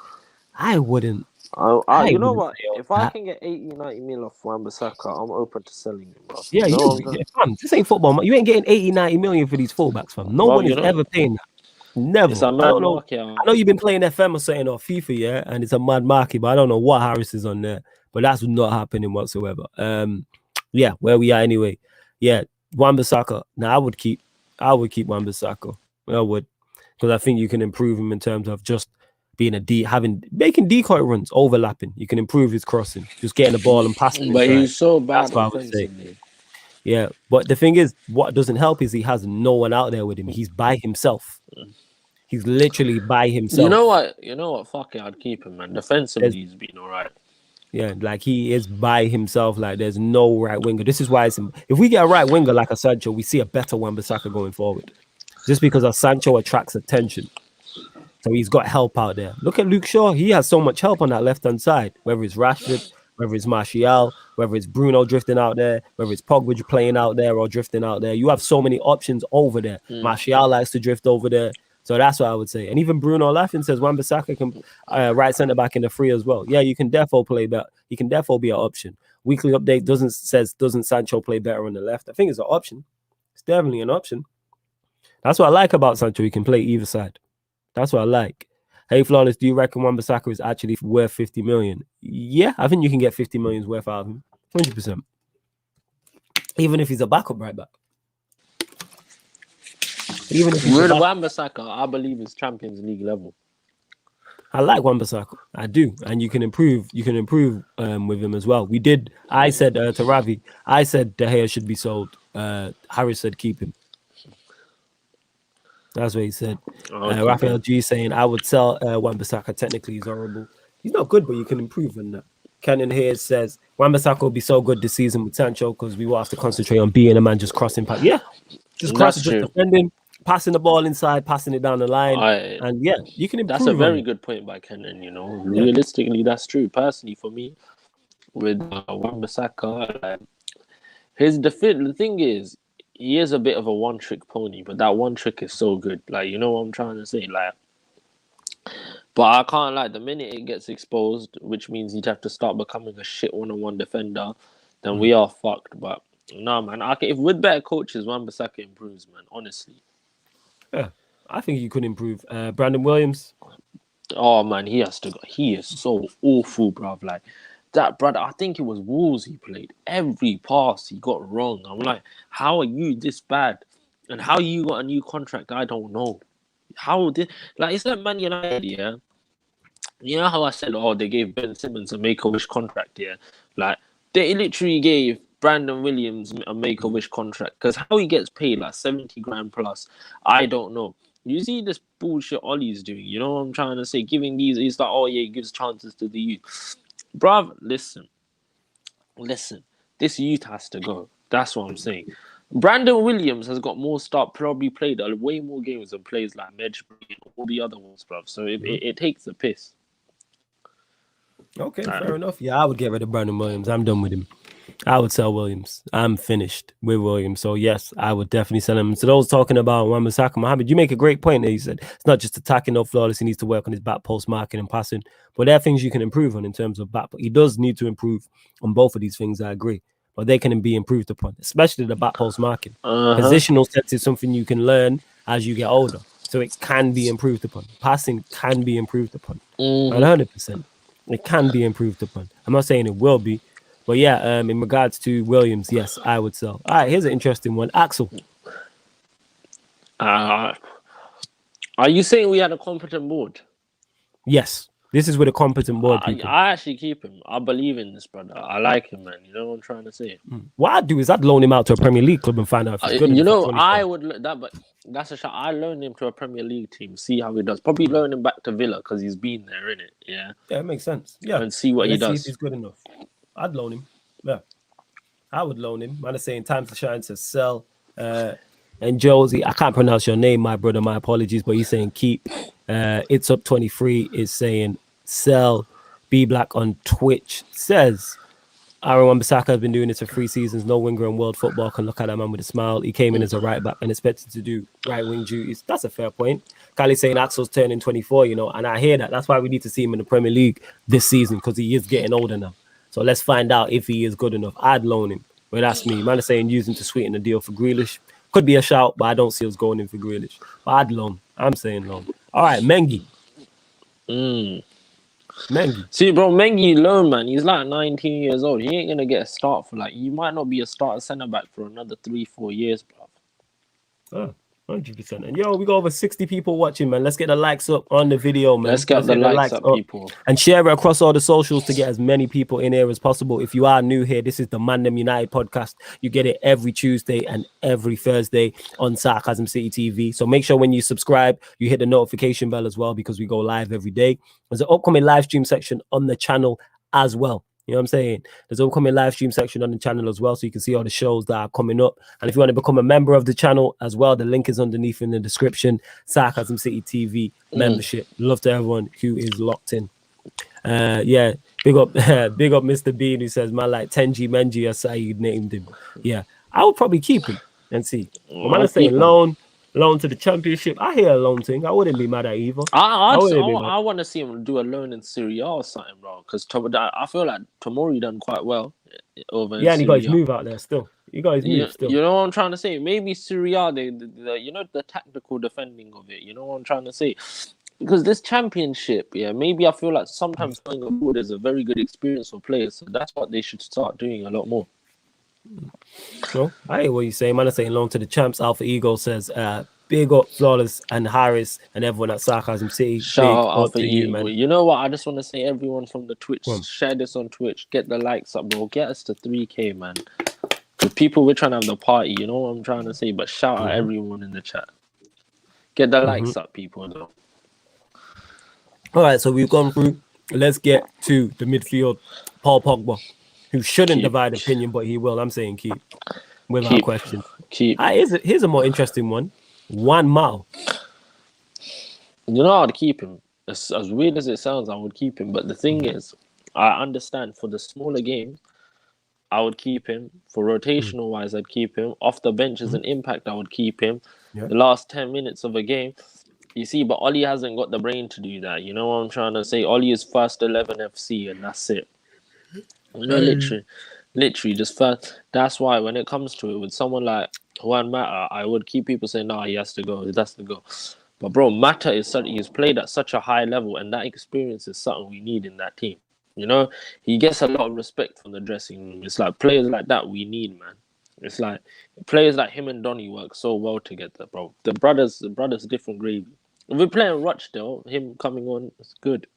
I wouldn't. You know wouldn't what? say If I that. can get 80, 90 mil off Wan-Bissaka, I'm open to selling him, bro. Yeah, You know what I'm yeah, saying? fam, this ain't football. Man. You ain't getting 80, 90 million for these fullbacks, fam. No Bro, one you is know, ever paying that. it's Never. a I mad don't know. market. I know you've been playing FM or something or FIFA, yeah, and it's a mad market, but I don't know what Harris is on there. But that's not happening whatsoever. Yeah, where we are anyway. Yeah, Wan-Bissaka. Now I would keep Wan-Bissaka. I would, because I think you can improve him in terms of just being making decoy runs, overlapping. You can improve his crossing, just getting the ball and passing But inside. he's so bad That's what I would say. offensively. Yeah, but the thing is, what doesn't help is he has no one out there with him. He's by himself. He's literally by himself. You know what? Fuck it, I'd keep him, man. Defensively, he's been alright. Yeah, like he is by himself. Like there's no right winger. This is why if we get a right winger like a Sancho, we see a better Wan-Bissaka going forward. Just because a Sancho attracts attention. So he's got help out there. Look at Luke Shaw. He has so much help on that left-hand side, whether it's Rashford, whether it's Martial, whether it's Bruno drifting out there, whether it's Pogba playing out there or drifting out there. You have so many options over there. Martial likes to drift over there. So that's what I would say. And even Bruno laughing says Wan-Bissaka can right centre back in the free as well. Yeah, you can therefore play that. He can therefore be an option. Weekly update doesn't Sancho play better on the left? I think it's an option. It's definitely an option. That's what I like about Sancho. He can play either side. That's what I like. Hey, Flawless, do you reckon Wan-Bissaka is actually worth 50 million? Yeah, I think you can get 50 million worth out of him. 100%. Even if he's a backup right back. Even if with Wan-Bissaka, I believe it's Champions League level. I like Wan-Bissaka. I do. And you can improve with him as well. I said to Ravi, I said De Gea should be sold. Harris said keep him. That's what he said. Raphael G saying, I would sell Wan-Bissaka. Technically, he's horrible. He's not good, but you can improve on that. Kenan here says, Wan-Bissaka will be so good this season with Sancho because we will have to concentrate on being a man just crossing past. Yeah, just crossing, just defending, passing the ball inside, passing it down the line. And yeah, you can improve. That's a very good point by Kenan, you know. Realistically, that's true. Personally, for me, with Wan-Bissaka, the thing is, he is a bit of a one-trick pony, but that one trick is so good. Like, you know what I'm trying to say? Like, but I can't lie, the minute it gets exposed, which means he'd have to start becoming a shit one-on-one defender, then we are fucked. But no, man, if with better coaches, Wan-Bissaka improves, man, honestly. Yeah, I think you could improve. Brandon Williams. Oh, man, he has to go. He is so awful, bruv. Like, that brother, I think it was Wolves he played. Every pass he got wrong. I'm like, how are you this bad? And how you got a new contract? I don't know. How did it's like Man United, yeah? You know how I said, they gave Ben Simmons a Make-A-Wish contract, yeah? Like, they literally gave Brandon Williams a Make-A-Wish contract. Because how he gets paid, like 70 grand plus, I don't know. You see this bullshit Ollie's doing, you know what I'm trying to say? Giving these, it's like, he gives chances to the youth. Bruv, listen. This youth has to go. That's what I'm saying. Brandon Williams has got probably played way more games than players like Medjugorje and all the other ones, bruv. So it takes the piss. Okay, fair enough. Yeah, I would get rid of Brandon Williams. I'm done with him. I would sell Williams. I'm finished with Williams. So yes, I would definitely sell him. So those talking about Wan-Bissaka, Mohammed, you make a great point there. You said it's not just attacking or flawless. He needs to work on his back post marking and passing. But there are things you can improve on in terms of back. But he does need to improve on both of these things. I agree. But they can be improved upon, especially the back post marking. Positional sense is something you can learn as you get older. So it can be improved upon. Passing can be improved upon. 100%. It can be improved upon. I'm not saying it will be. But yeah, in regards to Williams, yes, I would sell. All right, here's an interesting one. Axel. Are you saying we had a competent board? Yes. This is with a competent board. I actually keep him. I believe in this brother. I like him, man. You know what I'm trying to say? What I'd do is I'd loan him out to a Premier League club and find out if he's good. You know, I would but that's a shot. I loan him to a Premier League team, see how he does. Probably loan him back to Villa because he's been there, innit? Yeah. Yeah, it makes sense. Yeah. And see what he does. See if he's good enough. I'd loan him. Yeah. I would loan him. Man is saying time to shine to sell. And Josie, I can't pronounce your name, my brother. My apologies, but he's saying keep. It's up 23 is saying sell. B Black on Twitch says Aaron Wan-Bissaka has been doing this for 3 seasons. No winger in world football can look at that man with a smile. He came in as a right back and expected to do right wing duties. That's a fair point. Kali's saying Axel's turning 24, you know, and I hear that. That's why we need to see him in the Premier League this season, because he is getting older now. So let's find out if he is good enough. I'd loan him. But that's me. Man is saying use him to sweeten the deal for Grealish. Could be a shout, but I don't see us going in for Grealish. But I'd loan. I'm saying loan. All right, Mengi. Mengi. See, bro, Mengi loan, man. He's like 19 years old. He ain't gonna get a start for like. He might not be a starter centre back for another 3-4 years, bro. 100%. And yo, we got over 60 people watching, man. Let's get the likes up on the video, man. Let's get the likes up, people. And share it across all the socials to get as many people in here as possible. If you are new here, this is the ManDem United podcast. You get it every Tuesday and every Thursday on Sarcasm City TV. So make sure when you subscribe, you hit the notification bell as well, because we go live every day. There's an upcoming live stream section on the channel as well. You know what I'm saying? There's an upcoming live stream section on the channel as well, so you can see all the shows that are coming up. And if you want to become a member of the channel as well, the link is underneath in the description. Sarcasm City TV membership. Love to everyone who is locked in. Yeah, big up Mr. Bean, who says, man, like Tenji Menji or Saeed named him. Yeah, I would probably keep him and see. But man, I'm saying loan to the Championship. I hear a loan thing. I wouldn't be mad at either. I want to see him do a loan in Serie A or something, bro. Because I feel like Tomori done quite well over. Yeah, and he got his move out there still. He got his move still. You know what I'm trying to say? Maybe Serie A, you know, the tactical defending of it. You know what I'm trying to say? Because this Championship, yeah, maybe I feel like sometimes going abroad is a very good experience for players. So that's what they should start doing a lot more. No, I hear what you're saying, man. I'm saying loan to the champs. Alpha Ego says, big up Flawless and Harris and everyone at Sarcasm City. Shout out Alpha Ego, man. You know what? I just want to say, everyone from the Twitch, share this on Twitch. Get the likes up, bro. Get us to 3K, man. The people, we're trying to have the party. You know what I'm trying to say? But shout out everyone in the chat. Get the likes up, people, though. All right, so we've gone through. Let's get to the midfield. Paul Pogba, who shouldn't divide opinion, but he will. I'm saying keep. Without question. Keep. Here's a more interesting one. Juan Mao. You know, I'd keep him. As weird as it sounds, I would keep him. But the thing is, I understand for the smaller games, I would keep him. For rotational wise, I'd keep him. Off the bench as an impact, I would keep him. Yeah. The last 10 minutes of a game, you see, but Oli hasn't got the brain to do that. You know what I'm trying to say? Oli is first 11 FC and that's it. You know, literally just first. That's why when it comes to it, with someone like Juan Mata, I would keep people saying, "No, he has to go. He has to go." But bro, Mata he's played at such a high level, and that experience is something we need in that team. You know, he gets a lot of respect from the dressing room. It's like players like that we need, man. It's like players like him and Donny work so well together, bro. The brothers different gravy. If we're playing Rochdale, him coming on, it's good.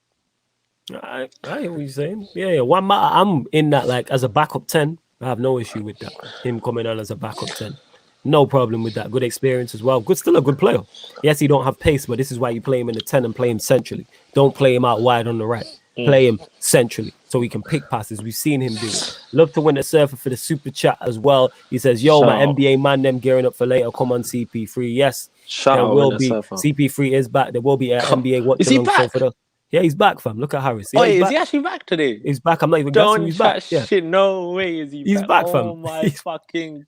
I hear what you're saying. Yeah. Juan Mata, I'm in that like as a backup 10. I have no issue with that. Him coming on as a backup 10. No problem with that. Good experience as well. Still a good player. Yes, he don't have pace, but this is why you play him in the 10 and play him centrally. Don't play him out wide on the right. Play him centrally so he can pick passes. We've seen him do it. Love to win a surfer for the super chat as well. He says, yo, my NBA ManDem gearing up for later. Come on, CP3. Yes, there will be. CP3 is back. There will be an NBA watch along show for us. Yeah, he's back, fam. Look at Harris. Yeah, is he actually back today? He's back. I'm not even guessing. He's back. Shit. Yeah. No way is he back. He's back, fam. Oh my fucking...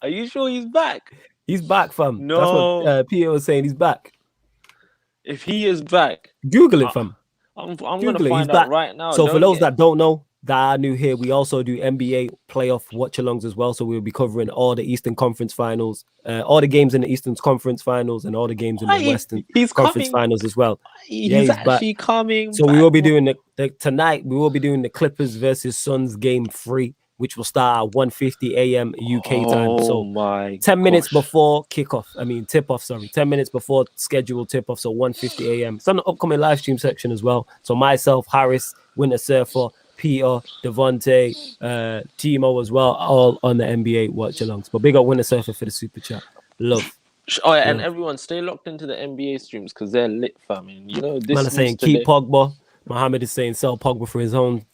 Are you sure he's back? He's back, fam. No. That's what Peter was saying. He's back. If he is back... Google it, fam. I'm going to find out right now. So for those that don't know, that are new here, we also do NBA playoff watch-alongs as well. So we'll be covering all the Eastern Conference Finals, all the games in the Eastern Conference Finals, and all the games in the Western Conference Finals as well. He's actually coming. So we will be doing tonight. We will be doing the Clippers versus Suns game 3, which will start at 1:50 a.m. UK time. So 10 minutes before kickoff. I mean tip-off. Sorry, 10 minutes before scheduled tip-off. So 1:50 a.m. It's on the upcoming live stream section as well. So myself, Harris, Winter Surfer, Peter, Devontae, Timo as well, all on the NBA watch-alongs. But big up Winter Surfer for the super chat. Love. Oh, yeah, and everyone stay locked into the NBA streams because they're lit, fam. And you know, this man is saying keep Pogba. Mohammed is saying sell Pogba for his own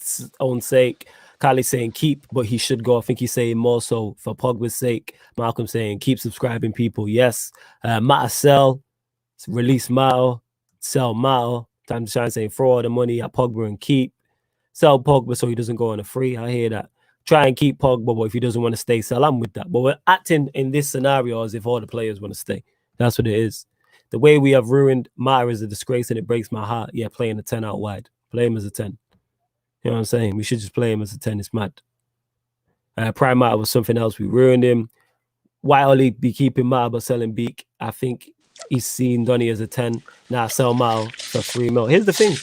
sake. Kali's saying keep, but he should go. I think he's saying more so for Pogba's sake. Malcolm saying keep subscribing, people. Yes. Mata sell, release Mata, sell Mata. Time to shine saying throw all the money at Pogba and keep. Sell Pogba so he doesn't go on a free. I hear that. try and keep Pogba, but if he doesn't want to stay, sell. I'm with that. But we're acting in this scenario as if all the players want to stay. That's what it is. The way we have ruined Mara is a disgrace, and it breaks my heart. Yeah, playing a 10 out wide. Play him as a 10. You know what I'm saying? We should just play him as a 10. It's mad. Prime Mata was something else. We ruined him. Why only be keeping Mata but selling Beak? I think he's seen Donny as a 10. Now sell Mata for 3 mil. Here's the thing.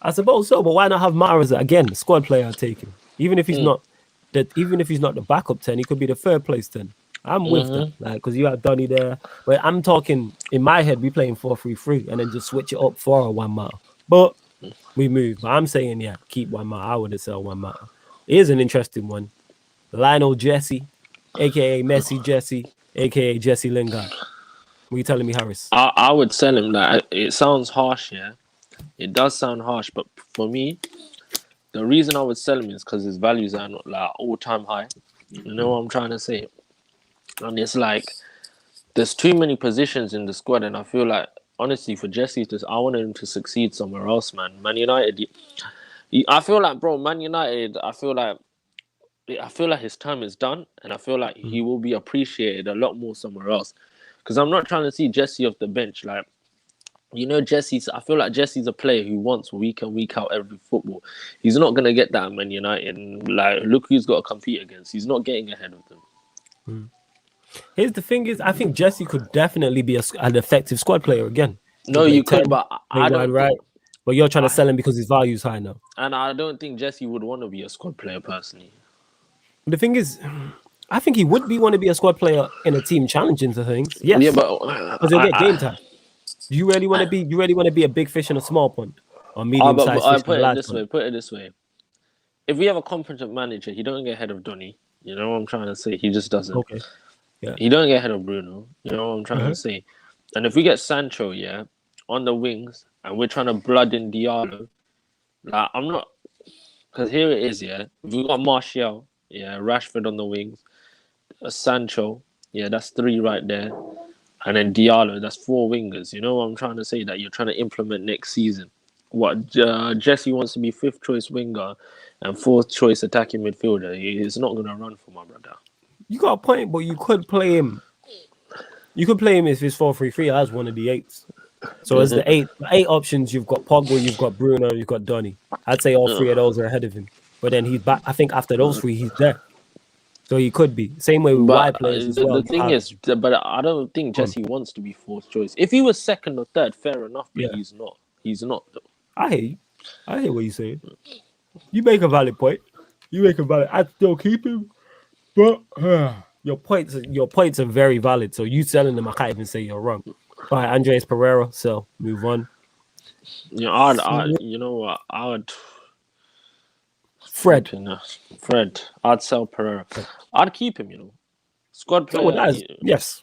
I suppose so, but why not have Mata as again squad player? I'll take him. Even if he's not the backup 10, he could be the third place 10. I'm with that, like, because you have Donny there. But I'm talking in my head, we playing 4-3-3 and then just switch it up for a 1 Mata. But we move. But I'm saying, yeah, keep 1 Mata. I would have sell 1 Mata. Here's an interesting one. Lionel Jesse, aka Messi Jesse, aka Jesse Lingard. What are you telling me, Harris? I would sell him. Like, it sounds harsh, yeah. It does sound harsh, but for me, the reason I would sell him is because his values are not like all-time high. You know what I'm trying to say? And it's like there's too many positions in the squad, and I feel like honestly for Jesse, I wanted him to succeed somewhere else, man. Man United, I feel like, bro, Man United, I feel like his time is done, and I feel like he will be appreciated a lot more somewhere else. Because I'm not trying to see Jesse off the bench, like. You know, I feel like Jesse's a player who wants week in, week out every football. He's not going to get that at Man United. And, like, look who's got to compete against. He's not getting ahead of them. Here's the thing is, I think Jesse could definitely be an effective squad player again. No, you could, but I don't right. But you're trying to sell him because his value's high now. And I don't think Jesse would want to be a squad player personally. The thing is, I think he would want to be a squad player in a team challenging for things. Yes. Yeah, but because he'll get game time. You really want to be a big fish in a small pond or medium-sized fish? Put it this way. If we have a competent manager, he don't get ahead of Donny. You know what I'm trying to say? He just doesn't. Okay. Yeah. He don't get ahead of Bruno. You know what I'm trying to say? And if we get Sancho, yeah, on the wings, and we're trying to blood in Diallo, like I'm not, because here it is, yeah. We got Martial, yeah, Rashford on the wings, Sancho, yeah, that's 3 right there. And then Diallo, that's 4 wingers. You know what I'm trying to say? That you're trying to implement next season. What Jesse wants to be 5th choice winger and 4th choice attacking midfielder. He's not going to run for my brother. You got a point, but you could play him. You could play him if it's 4-3-3 as one of the 8s. So as the 8 options, you've got Pogba, you've got Bruno, you've got Donny. I'd say all 3 of those are ahead of him. But then he's back. I think after those 3, he's there. So he could be. Same way with wide players as well. The thing is, but I don't think Jesse wants to be 4th choice. If he was 2nd or 3rd, fair enough, but he's not. He's not, though. I hear you. I hear what you're saying. You make a valid point. I'd still keep him. But your points are very valid. So you selling them, I can't even say you're wrong. All right, Andres Pereira, so move on. You know, you know what? I would... Fred, I'd sell Pereira. I'd keep him, you know. Squad player. Yes.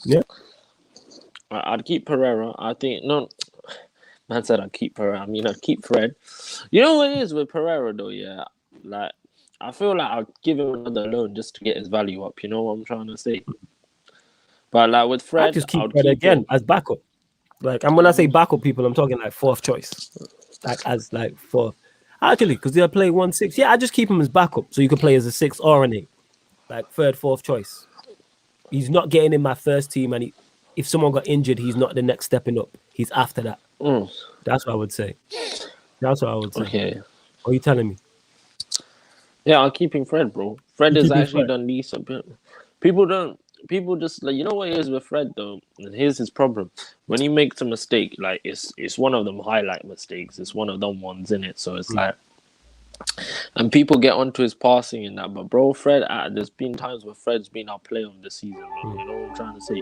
Yeah. I'd keep Pereira. I think, no, man said I'd keep Pereira. I mean, I'd keep Fred. You know what it is with Pereira, though, yeah? Like, I feel like I'd give him another loan just to get his value up. You know what I'm trying to say? But, like, with Fred, I'd just keep Fred again as backup. Like, and when I say backup, people, I'm talking like 4th choice. Like, as like 4th. Actually, because they'll play 1-6. Yeah, I just keep him as backup. So you could play as a 6 or an 8. Like 3rd, 4th choice. He's not getting in my first team. And if someone got injured, he's not the next stepping up. He's after that. That's what I would say. Okay. What are you telling me? Yeah, I'm keeping Fred, bro. Fred has actually done decent. People just, like, you know what it is with Fred, though? And here's his problem. When he makes a mistake, like, it's one of them highlight mistakes. It's one of them ones, in it. So it's like, and people get onto his passing and that. But, bro, Fred, there's been times where Fred's been our player of the season, man. You know what I'm trying to say?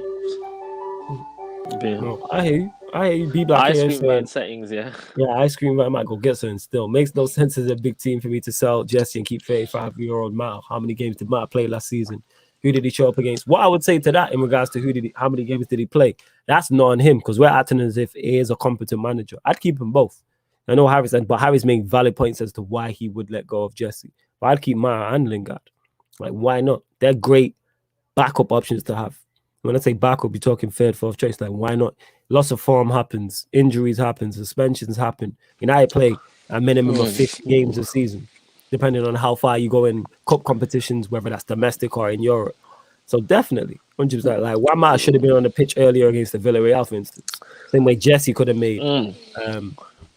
Yeah. No, I hear you. Be black ice cream man settings, yeah. Yeah, ice cream man might go get something still. Makes no sense as a big team for me to sell Jesse and keep 35-year-old Mal. How many games did Mal play last season? Who did he show up against? What I would say to that in regards to how many games did he play? That's not on him because we're acting as if he is a competent manager. I'd keep them both. I know Harris, but Harris made valid points as to why he would let go of Jesse. But I'd keep Mara and Lingard. Like, why not? They're great backup options to have. When I say backup, you're talking 3rd, 4th choice. Like, why not? Loss of form happens, injuries happen, suspensions happen. United play a minimum of 50 games a season. depending on how far you go in cup competitions, whether that's domestic or in Europe. So definitely, 100%. Like Juan Mata should have been on the pitch earlier against the Villarreal, for instance. Same way Jesse could have made, and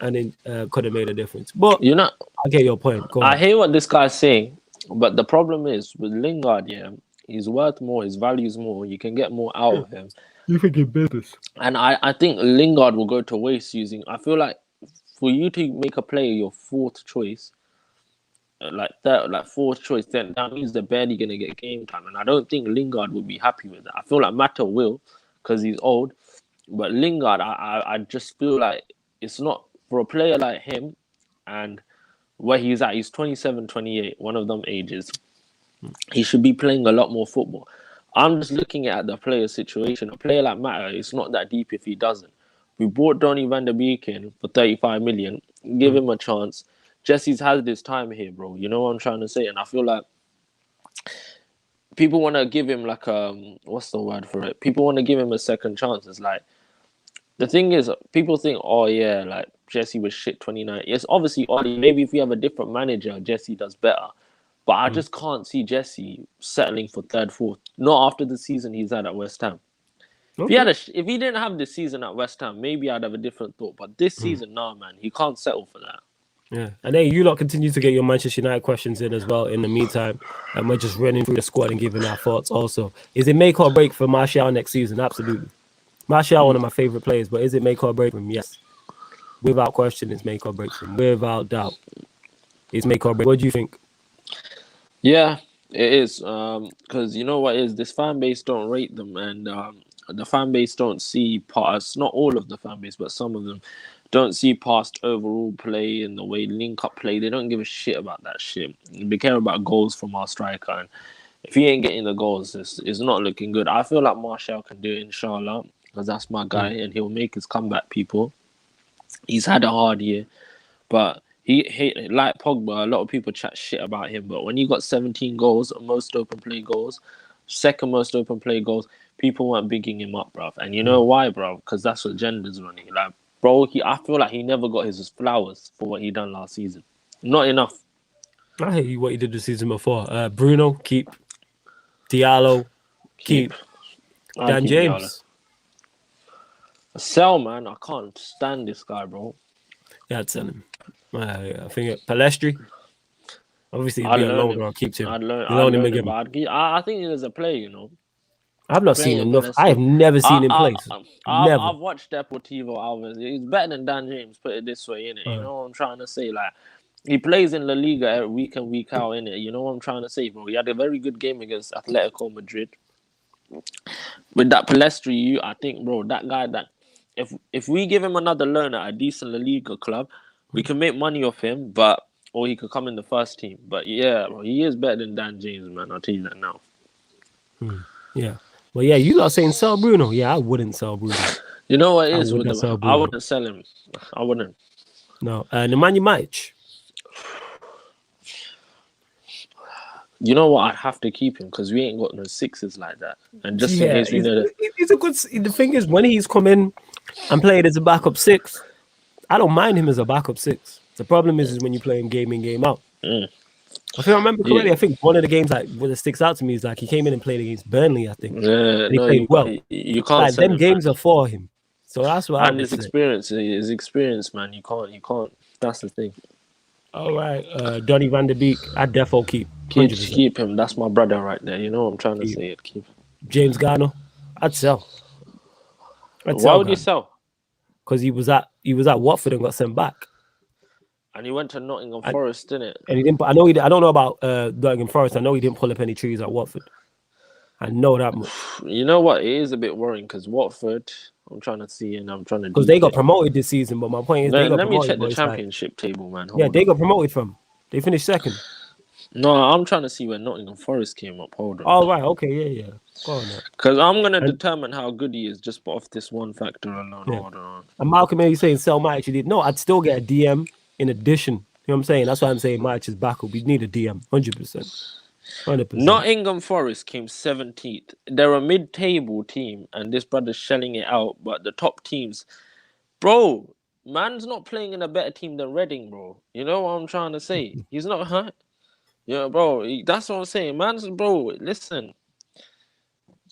then could have made a difference. But You know, I get your point. Go I ahead. hear what this guy's saying, but the problem is with Lingard. Yeah, he's worth more. His value's more. You can get more out of him. You think in business? And I think Lingard will go to waste using. I feel like for you to make a player your fourth choice, like fourth choice, then that means they're barely gonna get game time. And I don't think Lingard will be happy with that. I feel like Mata will, because he's old. But Lingard, I just feel like it's not for a player like him, and where he's at, he's 27, 28, one of them ages. He should be playing a lot more football. I'm just looking at the player situation. A player like Mata, it's not that deep if he doesn't. We bought Donny van der Beek in for 35 million. Give him a chance. Jesse's had this time here, bro. You know what I'm trying to say? And I feel like people want to give him like what's the word for it? People want to give him a second chance. It's like the thing is, people think, oh yeah, like Jesse was shit 29. Yes, obviously, Ollie. Maybe if we have a different manager, Jesse does better. But I just can't see Jesse settling for third, fourth. Not after the season he's had at West Ham. Okay. If he didn't have this season at West Ham, maybe I'd have a different thought. But this season, nah, man, he can't settle for that. Yeah, and then you lot continue to get your Manchester United questions in as well. In the meantime, and we're just running through the squad and giving our thoughts. Also, is it make or break for Martial next season? Absolutely. Martial, one of my favorite players, but is it make or break for him? Yes, without question, it's make or break for him. Without doubt, it's make or break. What do you think? Yeah, it is. Because you know what is this fan base don't rate them, and the fan base don't see past. Not all of the fan base, but some of them don't see past overall play and the way link up play. They don't give a shit about that shit. They care about goals from our striker, and if he ain't getting the goals, it's not looking good. I feel like Martial can do it, inshallah, because that's my guy, and he'll make his comeback. People, he's had a hard year, but he like Pogba. A lot of people chat shit about him, but when you got 17 goals, most open play goals, second most open play goals, people weren't bigging him up, bruv. And you know why, bruv? Because that's what Gender's running. Like, bro, I feel like he never got his flowers for what he done last season. Not enough. I hate you what he did the season before. Bruno, keep. Diallo, keep. Dan James. Sell, man. I can't stand this guy, bro. Yeah, I'd sell him. I think Palestri. Obviously, he's been longer. I'll keep him. I'd learn him again. I think there's a play, you know. I've not seen enough. I have never seen him play. Never. I've watched Deportivo Alves. He's better than Dan James. Put it this way, innit? You know what I'm trying to say? Like, he plays in La Liga week in, week out, innit? You know what I'm trying to say, bro? He had a very good game against Atletico Madrid. With that Palestri, I think, bro, that guy that if we give him another loan at a decent La Liga club, we can make money off him, or he could come in the first team. But yeah, bro, he is better than Dan James, man. I'll tell you that now. Yeah. Well, yeah, you lot saying sell Bruno. Yeah, I wouldn't sell Bruno. You know what it is with him? I wouldn't sell him. I wouldn't. No. Nemanja Matic. You know what? I have to keep him because we ain't got no sixes like that. And just in case we know that. He's a good. The thing is, when he's come in and played as a backup six, I don't mind him as a backup six. The problem is when you play him game in, game out. If I remember correctly, I think one of the games that sticks out to me is like he came in and played against Burnley, I think. Yeah, he played well. You can't. Like, them games are for him. So that's what. And his experience, man. You can't. That's the thing. All right, Donny van der Beek, I'd defo keep. Keep him. That's my brother right there. You know what I'm trying to say. It. Keep. James Garner, I'd sell. Why would you sell? Because he was at Watford and got sent back. And he went to Nottingham Forest, didn't it? And he didn't. I don't know about Nottingham Forest. I know he didn't pull up any trees at Watford. I know that much. You know what? It is a bit worrying because Watford. I'm trying to see, and I'm trying to. Because they got promoted this season, but my point is, let me check the championship table, man. They got promoted from. They finished second. No, I'm trying to see where Nottingham Forest came up. Hold on. Oh, right. Okay. Yeah. Go on. Because I'm going to determine how good he is just off this one factor alone. Yeah. Hold on. And Malcolm, are you saying sell Matic? You did. No, I'd still get a DM in addition. You know what I'm saying? That's why I'm saying Matic is back up. We need a DM. 100%. 100%. Nottingham Forest came 17th. They're a mid-table team, and this brother's shelling it out. But the top teams, bro, man's not playing in a better team than Reading, bro. You know what I'm trying to say? He's not hurt. Yeah, bro. That's what I'm saying. Man's bro. Listen,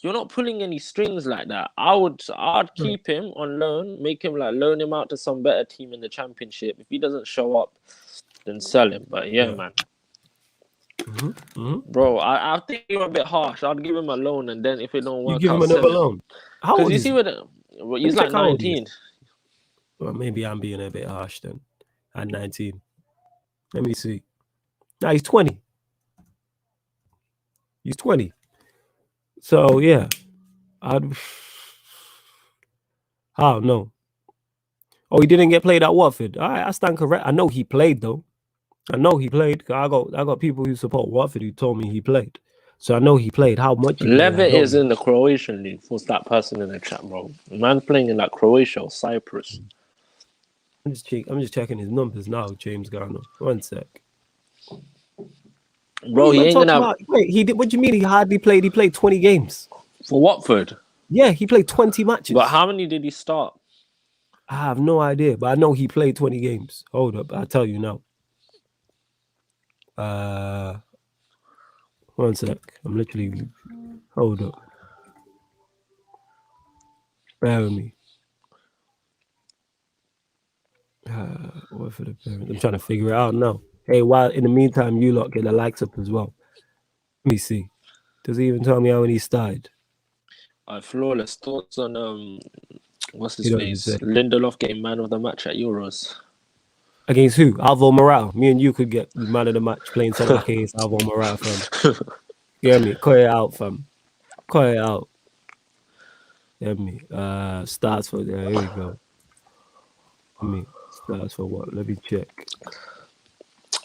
you're not pulling any strings like that. I'd keep him on loan, make him like loan him out to some better team in the championship. If he doesn't show up, then sell him. But yeah, man. Bro, I think you're a bit harsh. I'd give him a loan, and then if it don't work, You give out, him another sell him. loan. How Because old you is see he? what he's like How old he 19. is. Well, maybe I'm being a bit harsh then. At 19. Let me see. Now he's 20. He's 20. So yeah, I don't know. Oh, he didn't get played at Watford. All right, I stand correct. I know he played though. I know he played. I got people who support Watford who told me he played. So I know he played. How much he played, Levitt is in the Croatian league. What's that person in the chat, bro? Man's playing in like Croatia or Cyprus. I'm just checking his numbers now, James Garner. One sec. Bro, he ain't gonna. Wait, he did. What do you mean? He hardly played. He played 20 games for Watford. Yeah, he played 20 matches. But how many did he start? I have no idea, but I know he played 20 games. Hold up, I'll tell you now. One sec. I'm literally. Hold up. Bear with me. What for the parents? I'm trying to figure it out now. Hey, while in the meantime, you lot get the likes up as well. Let me see. Does he even tell me how many he started? Flawless thoughts on what's his face? Lindelof getting man of the match at Euros. Against who? Alvaro Morata. Me and you could get man of the match playing something like against Alvaro Morata, fam. You hear me? Cut it out, fam. Cut it out. You hear me? Starts for there. Here we go. Starts for what? Let me check.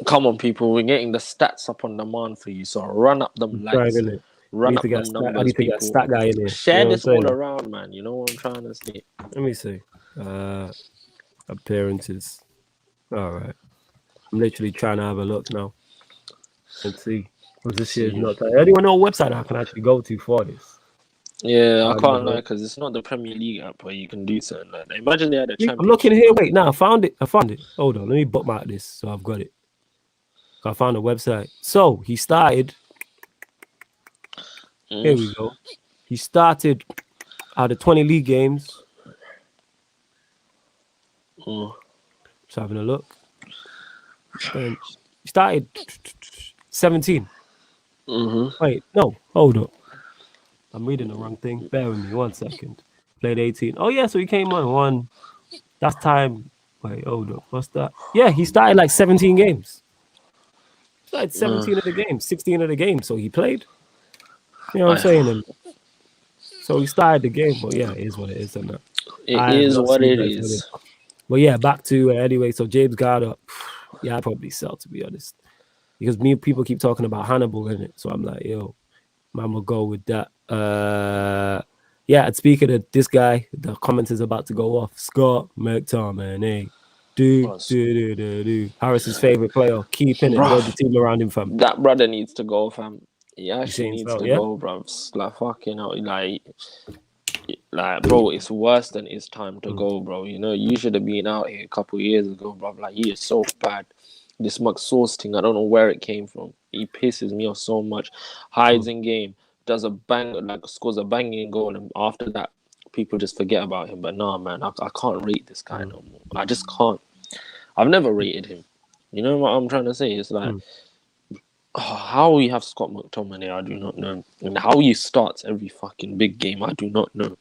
Come on, people. We're getting the stats up on demand for you. So run up them likes. Run up them numbers, I need to people. get a stat guy in here. Share this all around, man. You know what I'm trying to say? Let me see. Appearances. All right. I'm literally trying to have a look now. Let's see. Because this year's not. Anyone know a website I can actually go to for this? Yeah, I can't lie because it's not the Premier League app where you can do something like that. Imagine they had a championship. I'm looking here. Wait, I found it. Hold on. Let me bookmark this so I've got it. I found a website. So he started. Here we go. He started out of 20 league games. Just having a look. And he started 17. Wait, no, hold up. I'm reading the wrong thing. Bear with me 1 second. Played 18. Oh yeah, so he came on one. That's time. Wait, hold up. What's that? Yeah, he started like 17 games. He started 17 of the games, 16 of the games. So he played. You know what I'm saying? So he started the game, but yeah, it is what it is. And it is what it is. But yeah, back to anyway. So James Garner, yeah, I'd probably sell, to be honest, because people keep talking about Hannibal in it. So I'm like, yo, man, will go with that. Yeah, and speaking of this guy, the comment is about to go off. Scott McTominay, Harris's favorite player, keeping it, build the team around him, fam. That brother needs to go, fam. He actually needs to go, bro. Like fucking out, like, bro, it's worse than it's time to go, bro. You know, you should have been out here a couple years ago, bro. Like, he is so bad. This McSauce thing, I don't know where it came from. He pisses me off so much. Hides in game, does a bang, like scores a banging goal, and after that, people just forget about him. But nah, man, I can't rate this guy no more. I just can't. I've never rated him. You know what I'm trying to say? It's like, how you have Scott McTominay, I do not know. And how he starts every fucking big game, I do not know.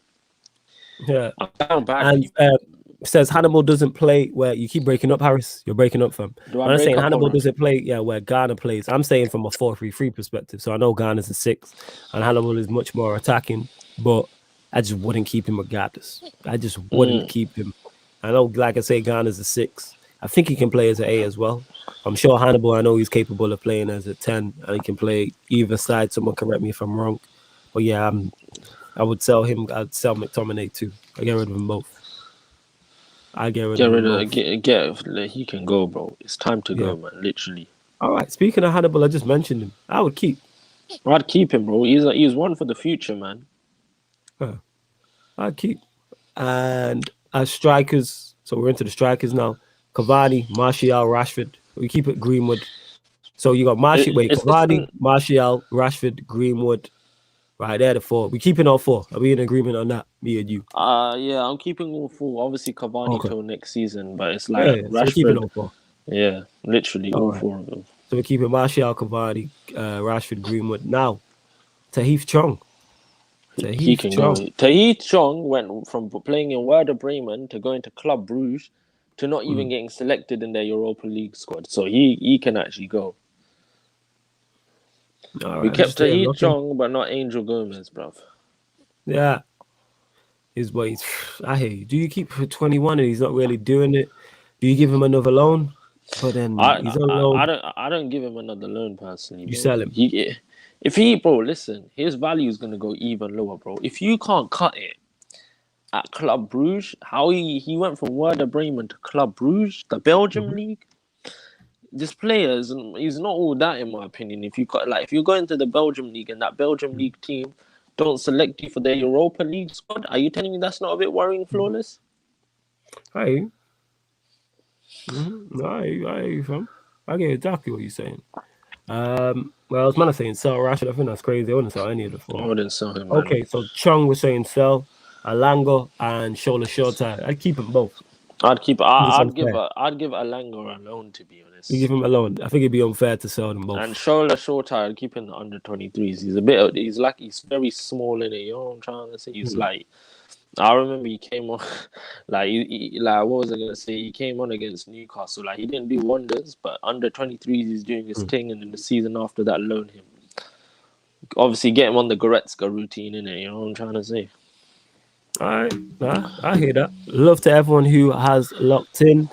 Yeah. I'm down bad. And says Hannibal doesn't play where you keep breaking up, Harris. You're breaking up, fam. I'm saying Hannibal doesn't play, where Ghana plays. I'm saying from a 4-3-3 perspective. So I know Ghana's a 6 and Hannibal is much more attacking, but I just wouldn't keep him regardless. I just wouldn't keep him. I know, like I say, Ghana's a 6. I think he can play as an 8 as well. I'm sure Hannibal, I know he's capable of playing as a 10 and he can play either side. Someone correct me if I'm wrong. But yeah, I would sell him. I'd sell McTominay too. I get rid of them both. I get rid of him. He can go, bro. It's time to go, man. Literally. All right. Speaking of Hannibal, I just mentioned him. I would keep. I'd keep him, bro. He's one for the future, man. I'd keep. And as strikers, So we're into the strikers now. Cavani, Martial, Rashford. We keep it Greenwood. So you got Cavani, Martial, Rashford, Greenwood. Right, they're the four. We keeping all four. Are we in agreement on that? Me and you. Yeah, I'm keeping all four. Obviously Cavani till next season, but it's like Yeah, so we're keeping Rashford. all four. Yeah, literally all right. four of them. So we're keeping Martial, Cavani, Rashford, Greenwood. Now, Tahith Chong. He can go. Tahith Chong went from playing in Werder Bremen to going to Club Bruges to not even getting selected in their Europa League squad. So he can actually go. We kept Tahith Chong, but not Angel Gomez, bruv. Yeah. I hear you. Do you keep 21 and he's not really doing it? Do you give him another loan? But then he's on loan. I don't give him another loan personally. You sell him. Listen, his value is gonna go even lower, bro. If you can't cut it at Club Bruges, how he went from Werder Bremen to Club Bruges, the Belgium league. This player he's not all that in my opinion. If you go into the Belgium league and that Belgium league team don't select you for their Europa League squad, are you telling me that's not a bit worrying, Flawless? Hey. Fam. I get exactly what you're saying. Well, I was saying sell Rashford. I think that's crazy. I wouldn't sell any of the four. I wouldn't sell him. Okay, man. so Chung was saying sell Alanga and Shola Shota. I'd keep them both. I'd give Alanga a loan, to be honest. You give him a loan. I think it'd be unfair to sell them both. And Shola Shota, I'd keep him under 23s. He's very small in it. You know what I'm trying to say? He's like, I remember he came on, what was I gonna say? He came on against Newcastle. Like, he didn't do wonders, but under 23s, he's doing his thing, and then the season after that, loan him. Obviously, get him on the Goretzka routine, innit? You know what I'm trying to say? All right, I hear that. Love to everyone who has locked in.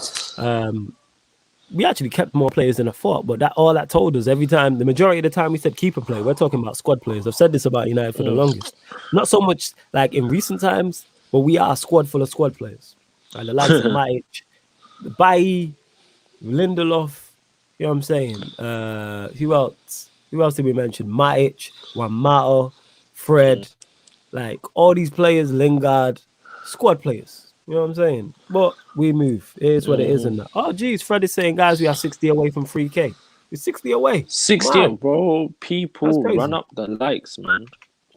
We actually kept more players than I thought, but all that told us every time, the majority of the time we said keeper play, we're talking about squad players. I've said this about United for the longest. Not so much like in recent times, but we are a squad full of squad players. Like the likes of Matic, Bailly, Lindelof, you know what I'm saying? Who else? Who else did we mention? Matic, Wamato, Fred, like all these players, Lingard, squad players. You know what I'm saying? But we move. It is what it is. And oh, geez, Fred is saying, guys, we are 60 away from 3K. We're 60 away. 60, bro. People run up the likes, man.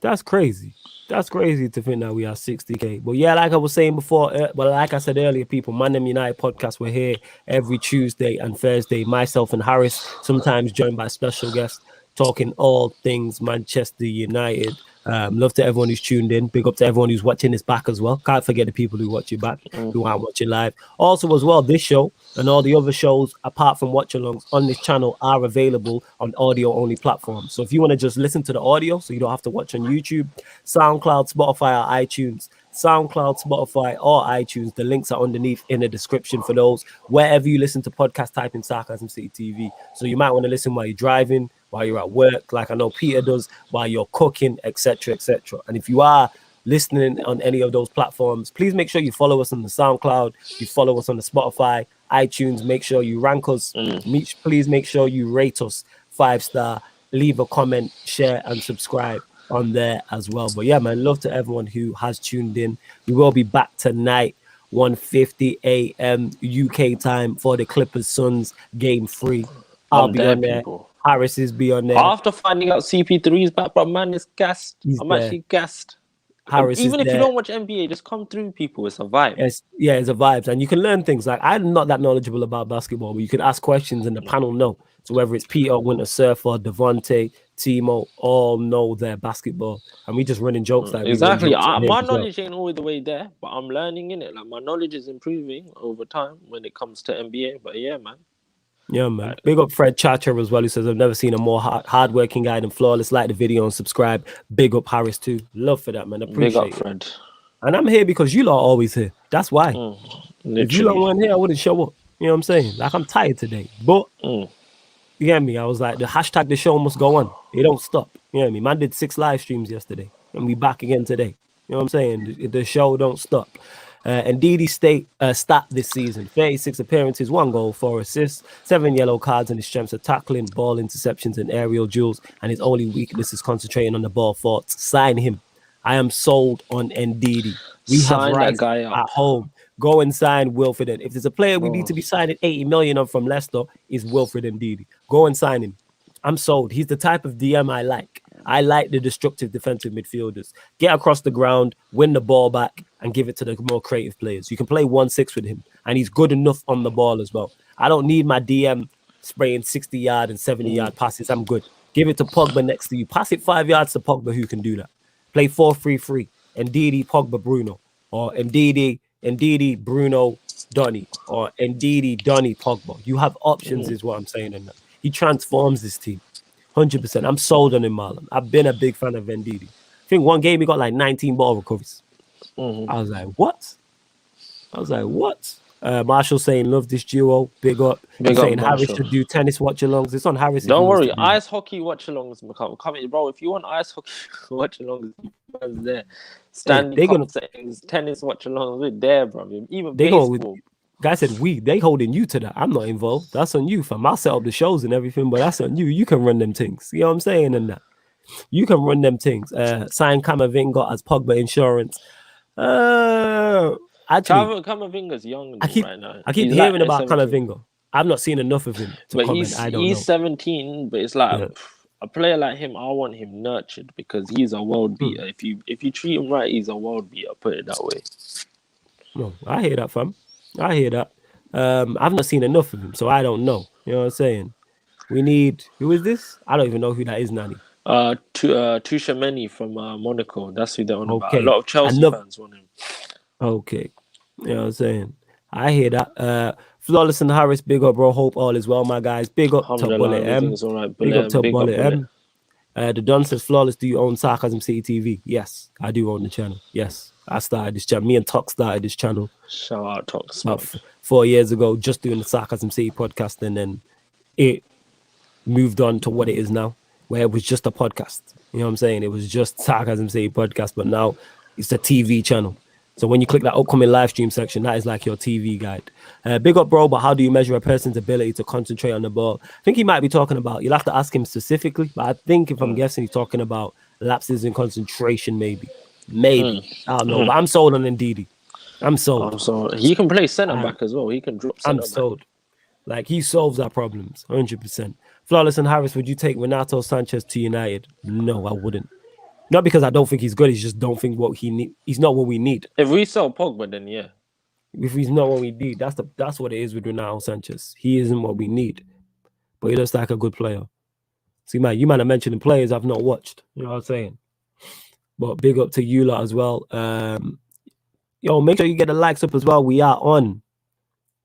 That's crazy. That's crazy to think that we are 60K. But yeah, like I was saying before, but like I said earlier, people, ManDem United podcast, we're here every Tuesday and Thursday. Myself and Harris, sometimes joined by special guests, talking all things Manchester United. Love to everyone who's tuned in. Big up to everyone who's watching this back as well. Can't forget the people who watch you back, who aren't watching live. Also, as well, this show and all the other shows, apart from watch-alongs on this channel, are available on audio-only platforms. So if you want to just listen to the audio, so you don't have to watch on YouTube, SoundCloud, Spotify, or iTunes. SoundCloud, Spotify, or iTunes. The links are underneath in the description for those. Wherever you listen to podcasts, type in Sarcasm City TV. So you might want to listen while you're driving, while you're at work, like I know Peter does, while you're cooking, etc., etc. And if you are listening on any of those platforms, please make sure you follow us on the SoundCloud, you follow us on the Spotify, iTunes. Make sure you rank us. Please make sure you rate us 5-star, leave a comment, share, and subscribe on there as well. But yeah, man, love to everyone who has tuned in. We will be back tonight, 1:50 a.m. UK time for the Clippers Suns game 3. I'll be on there. Harris is be on there. After finding out CP3 is back, but man, it's gassed. I'm actually gassed. Harris even if there. you don't watch NBA, just come through, people. It's a vibe. It's a vibe, and you can learn things. Like, I'm not that knowledgeable about basketball, but you can ask questions, and the panel know. So whether it's Peter, Winter Surfer, Devontae, Timo, all know their basketball, and we just running jokes. Like exactly. My knowledge ain't always the way there, but I'm learning in it. Like, my knowledge is improving over time when it comes to NBA. But yeah, man. Yeah, man. Big up Fred Chacher as well, who says, I've never seen a more hardworking guy than Flawless. Like the video and subscribe. Big up Harris too. Love for that, man. Appreciate Big up Fred. And I'm here because you lot are always here. That's why. If you lot weren't here, I wouldn't show up. You know what I'm saying? Like, I'm tired today. But you get me? I was like, the hashtag the show must go on. It don't stop. You know what I mean? Man did 6 live streams yesterday. And we back again today. You know what I'm saying? The show don't stop. And Didi stat this season: 36 appearances, 1 goal, 4 assists, 7 yellow cards, and his strengths are tackling, ball interceptions, and aerial duels. And his only weakness is concentrating on the ball thoughts. Sign him. I am sold on Ndidi. We have Rice at home. Go and sign Wilfred. And if there's a player we need Bro. to be signing 80 million of from Leicester, is Wilfred Ndidi. Go and sign him. I'm sold. He's the type of DM I like. I like the destructive defensive midfielders. Get across the ground, win the ball back, and give it to the more creative players. You can play 1-6 with him, and he's good enough on the ball as well. I don't need my DM spraying 60-yard and 70-yard passes. I'm good. Give it to Pogba next to you. Pass it 5 yards to Pogba, who can do that. Play 4-3-3. Ndidi, Pogba, Bruno. Or Ndidi, Bruno, Donny. Or Ndidi, Donny, Pogba. You have options, is what I'm saying. In that. He transforms this team. 100%. I'm sold on him, Marlon. I've been a big fan of Ndidi. I think one game he got like 19 ball recoveries. I was like, what? Marshall saying, love this duo. Big up. Big saying up, Harris Marshall. should do tennis watch-alongs. It's on Harris. Don't worry. Ice hockey watch-alongs. Come, bro. If you want ice hockey watch-alongs, there. Standing settings, tennis watch-alongs, we're there, bro. Even baseball. Guy said they holding you to that. I'm not involved. That's on you, fam. I'll set up the shows and everything, but that's on you. You can run them things. You know what I'm saying? And that you can run them things. Sign Camavinga as Pogba insurance. Actually, Camavinga's young right now. I keep hearing about Camavinga. I've not seen enough of him to comment. He's 17, but it's like a player like him. I want him nurtured because he's a world beater. If you treat him right, he's a world beater. Put it that way. No, I hear that, fam. I hear that. I've not seen enough of him, so I don't know. You know what I'm saying? We need... Who is this? I don't even know who that is, Nani. Tchouaméni from Monaco. That's who they're on about. A lot of Chelsea fans want him. Okay. You know what I'm saying? I hear that. Flawless and Harris, big up, bro. Hope all is well, my guys. Big up to Bullet M. Big up to Bullet M. The Don says, Flawless, do you own Sarcasm City TV? Yes, I do own the channel. Yes. I started this channel. Me and Tox started this channel. Shout out Tox. About 4 years ago, just doing the Sarcasm City podcast, and then it moved on to what it is now, where it was just a podcast. You know what I'm saying? It was just Sarcasm City podcast, but now it's a TV channel. So when you click that upcoming live stream section, that is like your TV guide. Big up, bro, but how do you measure a person's ability to concentrate on the ball? I think he might be talking about, you'll have to ask him specifically, but I think if I'm guessing, he's talking about lapses in concentration, maybe. I don't know, but I'm sold on Ndidi. I'm sold. He can play centre back as well. He can drop centre back. I'm sold. Like, he solves our problems, 100%. Flawless and Harris, would you take Renato Sanchez to United? No, I wouldn't. Not because I don't think he's good. He just don't think what he need. He's not what we need. If we sell Pogba, then yeah. If he's not what we need, that's what it is with Renato Sanchez. He isn't what we need, but he looks like a good player. See, man, you might have mentioned the players I've not watched. You know what I'm saying? But big up to you lot as well. Yo, make sure you get the likes up as well. We are on.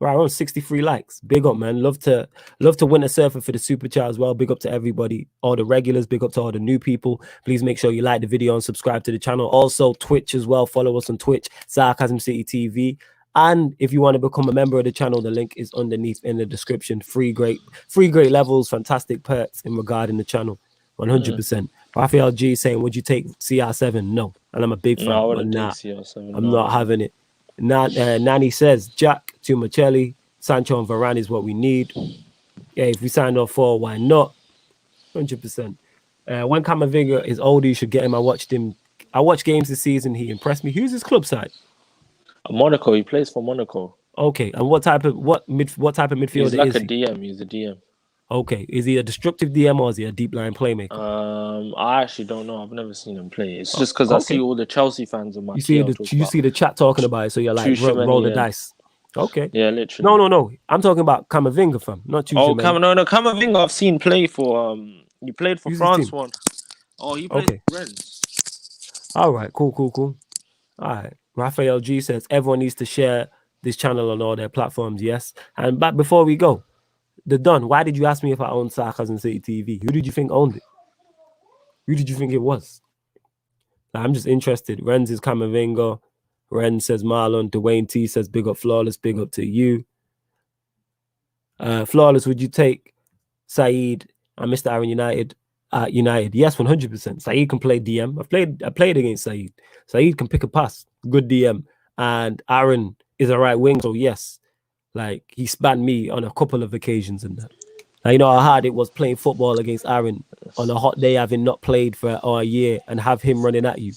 We're on 63 likes. Big up, man. Love to win a surfer for the super chat as well. Big up to everybody, all the regulars. Big up to all the new people. Please make sure you like the video and subscribe to the channel. Also, Twitch as well. Follow us on Twitch, Sarcasm City TV. And if you want to become a member of the channel, the link is underneath in the description. Free great levels, fantastic perks in regarding the channel. 100%. Raphael G saying, would you take CR7? No. And I'm a big fan. No, I wouldn't take CR7. I'm not having it. Nani says, Jack, Tumacelli, Sancho and Varane is what we need. Yeah, if we signed off for, why not? 100%. When Camavinga is older, you should get him. I watched games this season. He impressed me. Who's his club side? Monaco. He plays for Monaco. Okay. And what type of midfielder is he? He's like a DM. He's a DM. Okay. Is he a destructive DM or is he a deep line playmaker? I actually don't know. I've never seen him play. It's just because I see all the Chelsea fans on my You see the chat talking about it, so you're like, roll the dice. Okay. Yeah, literally. No. I'm talking about Camavinga, fam, not Tchouaméni. No. Camavinga I've seen play for he played for France one. Oh, he played for Rennes. All right, cool. All right. Raphael G says everyone needs to share this channel on all their platforms, yes. And back before we go, the Don, why did you ask me if I owned Sarcasm City TV? Who did you think owned it? Who did you think it was? I'm just interested. Renz is Camavinga. Ren says Marlon. Dwayne T says big up Flawless. Big up to you. Flawless, would you take Saeed and Mr. Aaron United at United? Yes, 100%. Saeed can play DM. I played against Saeed. Saeed can pick a pass. Good DM. And Aaron is a right wing. So yes, like he spanned me on a couple of occasions and that. Now, you know how hard it was playing football against Aaron on a hot day, having not played for a year, and have him running at you.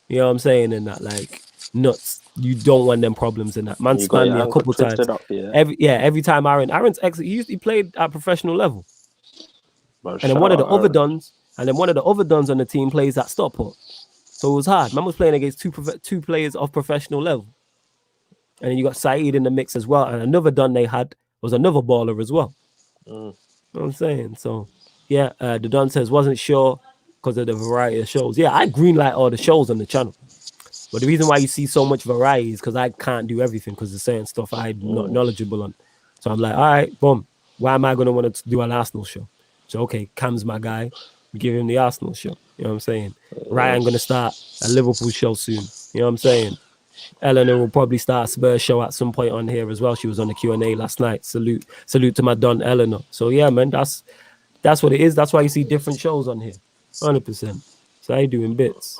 You know what I'm saying? And that, like, nuts. You don't want them problems in that. Man You got spanned your me a ankle couple times. twisted up, yeah. Every time Aaron's he played at professional level. Bro, And then shout one of the out other Aaron. dons on the team plays at Stockport. So it was hard. Man was playing against two players of professional level. And then you got Saeed in the mix as well. And another don they had was another baller as well. You know what I'm saying? So yeah, the don says wasn't sure because of the variety of shows. Yeah, I greenlight all the shows on the channel. But the reason why you see so much variety is because I can't do everything because there's certain stuff I'm not knowledgeable on. So I'm like, all right, boom. Why am I going to want to do an Arsenal show? So, okay, Cam's my guy. Give him the Arsenal show. You know what I'm saying? Ryan going to start a Liverpool show soon. You know what I'm saying? Eleanor will probably start a Spurs show at some point on here as well. She was on the Q&A last night. Salute to my Don Eleanor. So, yeah, man, that's what it is. That's why you see different shows on here. 100%. So, how you doing bits?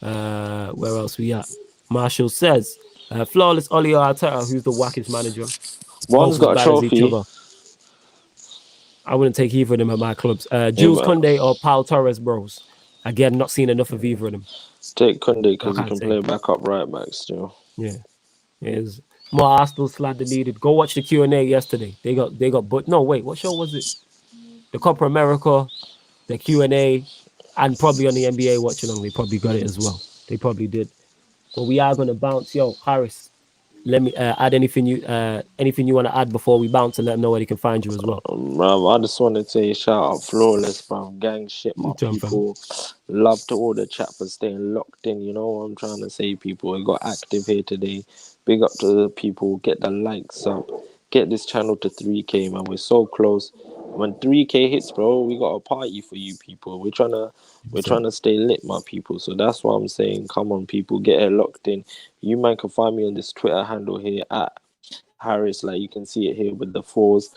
Where else we at? Marshall says, flawless Oli Arteta, who's the wackest manager. One's got a trophy. I wouldn't take either of them at my clubs. Jules Koundé or Paul Torres, bros. Again, not seen enough of either of them. Take Koundé because he can play back up right back still. Yeah, it is more Arsenal slander needed. Go watch the Q&A yesterday. They got but no wait, what show was it? The Copa America, the Q&A, and probably on the NBA watch along. They probably got it as well. They probably did. But we are gonna bounce. Yo, Harris, let me add anything you want to add before we bounce and let them know where they can find you as well. I just want to say shout out Flawless, bro. Gang shit, my people. Love to all the chat for staying locked in. You know what I'm trying to say, people. We got active here today. Big up to the people. Get the likes up. Get this channel to 3K, man. We're so close. When 3K hits, bro, we got a party for you people. We're trying to stay lit, my people. So that's what I'm saying. Come on, people, get it locked in. You man can find me on this Twitter handle here at Harris, like you can see it here with the 4s.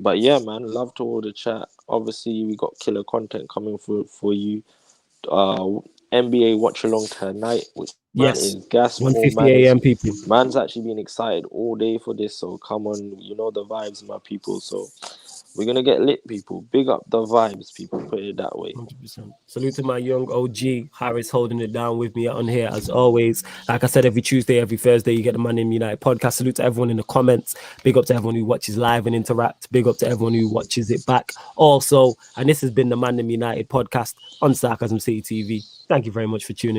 But yeah, man, love to all the chat. Obviously, we got killer content coming for you. NBA watch along tonight, which man is gas. 1:50 a.m. people. Man's actually been excited all day for this. So come on, you know the vibes, my people. So we're gonna get lit, people. Big up the vibes, people. Put it that way. 100%. Salute to my young OG Harris holding it down with me on here as always. Like I said, every Tuesday, every Thursday, you get the ManDem United podcast. Salute to everyone in the comments. Big up to everyone who watches live and interact. Big up to everyone who watches it back. Also, and this has been the ManDem United podcast on Sarcasm City TV. Thank you very much for tuning in.